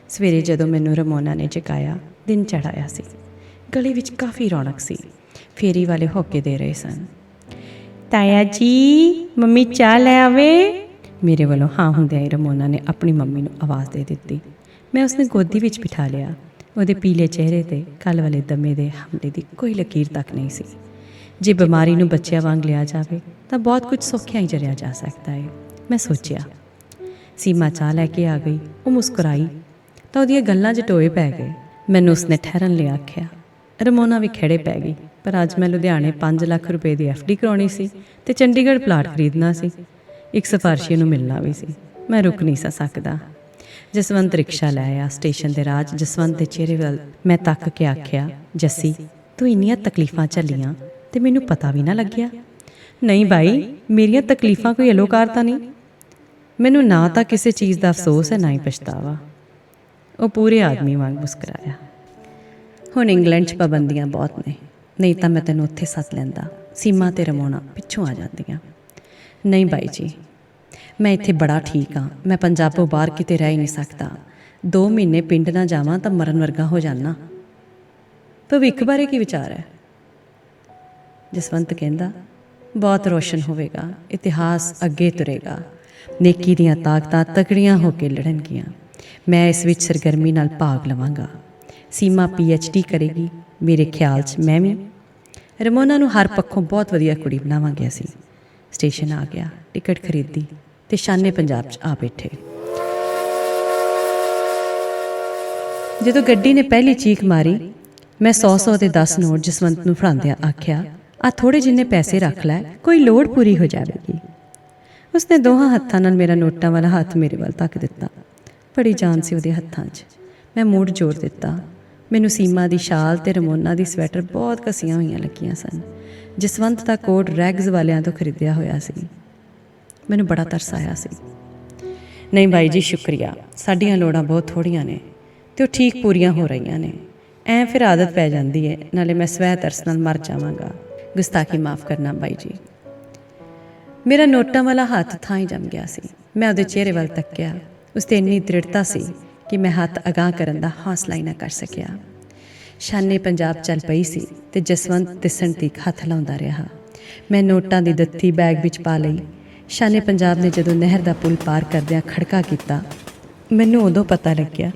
ਸਵੇਰੇ ਜਦੋਂ ਮੈਨੂੰ ਰਮੋਨਾ ਨੇ ਜਗਾਇਆ, ਦਿਨ ਚੜ੍ਹਾਇਆ ਸੀ। ਗਲੀ ਵਿੱਚ ਕਾਫੀ ਰੌਣਕ ਸੀ। ਫੇਰੀ ਵਾਲੇ ਹੋਕੇ ਦੇ ਰਹੇ ਸਨ। ਤਾਇਆ ਜੀ, ਮੰਮੀ ਚਾਹ ਲੈ ਆਵੇ। ਮੇਰੇ ਵੱਲੋਂ ਹਾਂ ਹੁੰਦਿਆਂ ਹੀ ਰਮੋਨਾ ਨੇ ਆਪਣੀ ਮੰਮੀ ਨੂੰ ਆਵਾਜ਼ ਦੇ ਦਿੱਤੀ। ਮੈਂ ਉਸਨੇ ਗੋਦੀ ਵਿੱਚ ਬਿਠਾ ਲਿਆ। ਉਹਦੇ ਪੀਲੇ ਚਿਹਰੇ 'ਤੇ ਕੱਲ੍ਹ ਵਾਲੇ ਦਮੇ ਦੇ ਹਮਲੇ ਦੀ ਕੋਈ ਲਕੀਰ ਤੱਕ ਨਹੀਂ ਸੀ। ਜੇ ਬਿਮਾਰੀ ਨੂੰ ਬੱਚਿਆਂ ਵਾਂਗ ਲਿਆ ਜਾਵੇ ਤਾਂ ਬਹੁਤ ਕੁਝ ਸੌਖਿਆਂ ਹੀ ਜਰਿਆ ਜਾ ਸਕਦਾ ਹੈ, ਮੈਂ ਸੋਚਿਆ। ਸੀਮਾ ਚਾਹ ਲੈ ਕੇ ਆ ਗਈ। ਉਹ ਮੁਸਕਰਾਈ ਤਾਂ ਉਹਦੀਆਂ ਗੱਲਾਂ 'ਚ ਟੋਏ ਪੈ ਗਏ। ਮੈਨੂੰ ਉਸਨੇ ਠਹਿਰਨ ਲਈ ਆਖਿਆ। ਰਮੋਨਾ ਵੀ ਖੇੜੇ ਪੈ ਗਈ। ਪਰ ਅੱਜ ਮੈਂ ਲੁਧਿਆਣੇ 5 ਲੱਖ ਰੁਪਏ ਦੀ FD ਕਰਾਉਣੀ ਸੀ ਅਤੇ ਚੰਡੀਗੜ੍ਹ ਪਲਾਟ ਖਰੀਦਣਾ ਸੀ। ਇੱਕ ਸਿਫਾਰਸ਼ੀ ਨੂੰ ਮਿਲਣਾ ਵੀ ਸੀ। ਮੈਂ ਰੁਕ ਨਹੀਂ ਸਕਦਾ। ਜਸਵੰਤ ਰਿਕਸ਼ਾ ਲੈ ਆਇਆ। ਸਟੇਸ਼ਨ ਦੇ ਰਾਹ ਜਸਵੰਤ ਦੇ ਚਿਹਰੇ ਵੱਲ ਮੈਂ ਤੱਕ ਕੇ ਆਖਿਆ, ਜੱਸੀ, ਤੂੰ ਇੰਨੀਆਂ ਤਕਲੀਫਾਂ ਝੱਲੀਆਂ ਅਤੇ ਮੈਨੂੰ ਪਤਾ ਵੀ ਨਾ ਲੱਗਿਆ। ਨਹੀਂ ਬਾਈ, ਮੇਰੀਆਂ ਤਕਲੀਫਾਂ ਕੋਈ ਅਲੋਕਾਰ ਤਾਂ ਨਹੀਂ। ਮੈਨੂੰ ਨਾ ਤਾਂ ਕਿਸੇ ਚੀਜ਼ ਦਾ ਅਫਸੋਸ ਹੈ, ਨਾ ਹੀ ਪਛਤਾਵਾ। ਉਹ ਪੂਰੇ ਆਦਮੀ ਵਾਂਗ ਮੁਸਕਰਾਇਆ। ਹੁਣ ਇੰਗਲੈਂਡ 'ਚ ਪਾਬੰਦੀਆਂ ਬਹੁਤ ਨੇ, ਨਹੀਂ ਤਾਂ ਮੈਂ ਤੈਨੂੰ ਉੱਥੇ ਸੱਦ ਲੈਂਦਾ। ਸੀਮਾ ਅਤੇ ਰਮੋਨਾ ਪਿੱਛੋਂ ਆ ਜਾਂਦੀਆਂ। ਨਹੀਂ ਬਾਈ ਜੀ, ਮੈਂ ਇੱਥੇ ਬੜਾ ਠੀਕ ਹਾਂ। ਮੈਂ ਪੰਜਾਬੋਂ ਬਾਹਰ ਕਿਤੇ ਰਹਿ ਹੀ ਨਹੀਂ ਸਕਦਾ। 2 ਮਹੀਨੇ ਪਿੰਡ ਨਾ ਜਾਵਾਂ ਤਾਂ ਮਰਨ ਵਰਗਾ ਹੋ ਜਾਣਾ। ਭਵਿੱਖ ਬਾਰੇ ਕੀ ਵਿਚਾਰ ਹੈ? ਜਸਵੰਤ ਕਹਿੰਦਾ, ਬਹੁਤ ਰੋਸ਼ਨ ਹੋਵੇਗਾ। ਇਤਿਹਾਸ ਅੱਗੇ ਤੁਰੇਗਾ। ਨੇਕੀ ਦੀਆਂ ਤਾਕਤਾਂ ਤਕੜੀਆਂ ਹੋ ਕੇ ਲੜਨਗੀਆਂ। ਮੈਂ ਇਸ ਵਿੱਚ ਸਰਗਰਮੀ ਨਾਲ ਭਾਗ ਲਵਾਂਗਾ। ਸੀਮਾ PhD ਕਰੇਗੀ। ਮੇਰੇ ਖਿਆਲ 'ਚ ਮੈਂ ਵੀ। ਰਮੋਨਾ ਨੂੰ ਹਰ ਪੱਖੋਂ ਬਹੁਤ ਵਧੀਆ ਕੁੜੀ ਬਣਾਵਾਂਗੇ ਅਸੀਂ। ਸਟੇਸ਼ਨ ਆ ਗਿਆ। ਟਿਕਟ ਖਰੀਦੀ ਅਤੇ ਸ਼ਾਨੇ ਪੰਜਾਬ 'ਚ ਆ ਬੈਠੇ। ਜਦੋਂ ਗੱਡੀ ਨੇ ਪਹਿਲੀ ਚੀਖ ਮਾਰੀ, ਮੈਂ 100 ਦੇ 10 ਨੋਟ ਜਸਵੰਤ ਨੂੰ ਫੜਾਉਂਦਿਆਂ ਆਖਿਆ, ਆ ਥੋੜ੍ਹੇ ਜਿੰਨੇ ਪੈਸੇ ਰੱਖ ਲੈ, ਕੋਈ ਲੋੜ ਪੂਰੀ ਹੋ ਜਾਵੇਗੀ। ਉਸਨੇ ਦੋਹਾਂ ਹੱਥਾਂ ਨਾਲ ਮੇਰਾ ਨੋਟਾਂ ਵਾਲਾ ਹੱਥ ਮੇਰੇ ਵੱਲ ਧੱਕ ਦਿੱਤਾ। ਬੜੀ ਜਾਨ ਸੀ ਉਹਦੇ ਹੱਥਾਂ 'ਚ। ਮੈਂ ਮੂਡ ਜੋੜ ਦਿੱਤਾ। ਮੈਨੂੰ ਸੀਮਾ ਦੀ ਸ਼ਾਲ ਅਤੇ ਰਮੋਨਾ ਦੀ ਸਵੈਟਰ ਬਹੁਤ ਘਸੀਆਂ ਹੋਈਆਂ ਲੱਗੀਆਂ ਸਨ। ਜਸਵੰਤ ਦਾ ਕੋਟ ਰੈਗਜ਼ ਵਾਲਿਆਂ ਤੋਂ ਖਰੀਦਿਆ ਹੋਇਆ ਸੀ। ਮੈਨੂੰ ਬੜਾ ਤਰਸ ਆਇਆ ਸੀ। ਨਹੀਂ ਬਾਈ ਜੀ, ਸ਼ੁਕਰੀਆ। ਸਾਡੀਆਂ ਲੋੜਾਂ ਬਹੁਤ ਥੋੜ੍ਹੀਆਂ ਨੇ ਅਤੇ ਉਹ ਠੀਕ ਪੂਰੀਆਂ ਹੋ ਰਹੀਆਂ ਨੇ। ਐਂ ਫਿਰ ਆਦਤ ਪੈ ਜਾਂਦੀ ਹੈ। ਨਾਲੇ ਮੈਂ ਸਵੈ ਤਰਸ ਨਾਲ ਮਰ ਜਾਵਾਂਗਾ। ਗੁਸਤਾਖੀ ਮਾਫ਼ ਕਰਨਾ ਬਾਈ ਜੀ। ਮੇਰਾ ਨੋਟਾਂ ਵਾਲਾ ਹੱਥ ਥਾਂ ਹੀ ਜੰਮ ਗਿਆ ਸੀ। ਮੈਂ ਉਹਦੇ ਚਿਹਰੇ ਵੱਲ ਤੱਕਿਆ। ਉਸ 'ਤੇ ਇੰਨੀ ਦ੍ਰਿੜਤਾ ਸੀ ਕਿ ਮੈਂ ਹੱਥ ਅਗਾਂਹ ਕਰਨ ਦਾ ਹੌਸਲਾ ਹੀ ਨਾ ਕਰ ਸਕਿਆ। ਸ਼ਾਨੇ ਪੰਜਾਬ ਚੱਲ ਪਈ ਸੀ ਅਤੇ ਜਸਵੰਤ ਦਿਸਣ ਤੀਕ ਹੱਥ ਲਾਉਂਦਾ ਰਿਹਾ। ਮੈਂ ਨੋਟਾਂ ਦੀ ਦੱਥੀ ਬੈਗ ਵਿੱਚ ਪਾ ਲਈ। ਸ਼ਾਨੇ ਪੰਜਾਬ ਨੇ ਜਦੋਂ ਨਹਿਰ ਦਾ ਪੁਲ ਪਾਰ ਕਰਦਿਆਂ ਖੜਕਾ ਕੀਤਾ, ਮੈਨੂੰ ਉਦੋਂ ਪਤਾ ਲੱਗਿਆ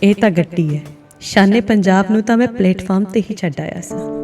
ਇਹ ਤਾਂ ਗੱਡੀ ਹੈ। ਸ਼ਾਨੇ ਪੰਜਾਬ ਨੂੰ ਤਾਂ ਮੈਂ ਪਲੇਟਫਾਰਮ 'ਤੇ ਹੀ ਛੱਡ ਆਇਆ ਸੀ।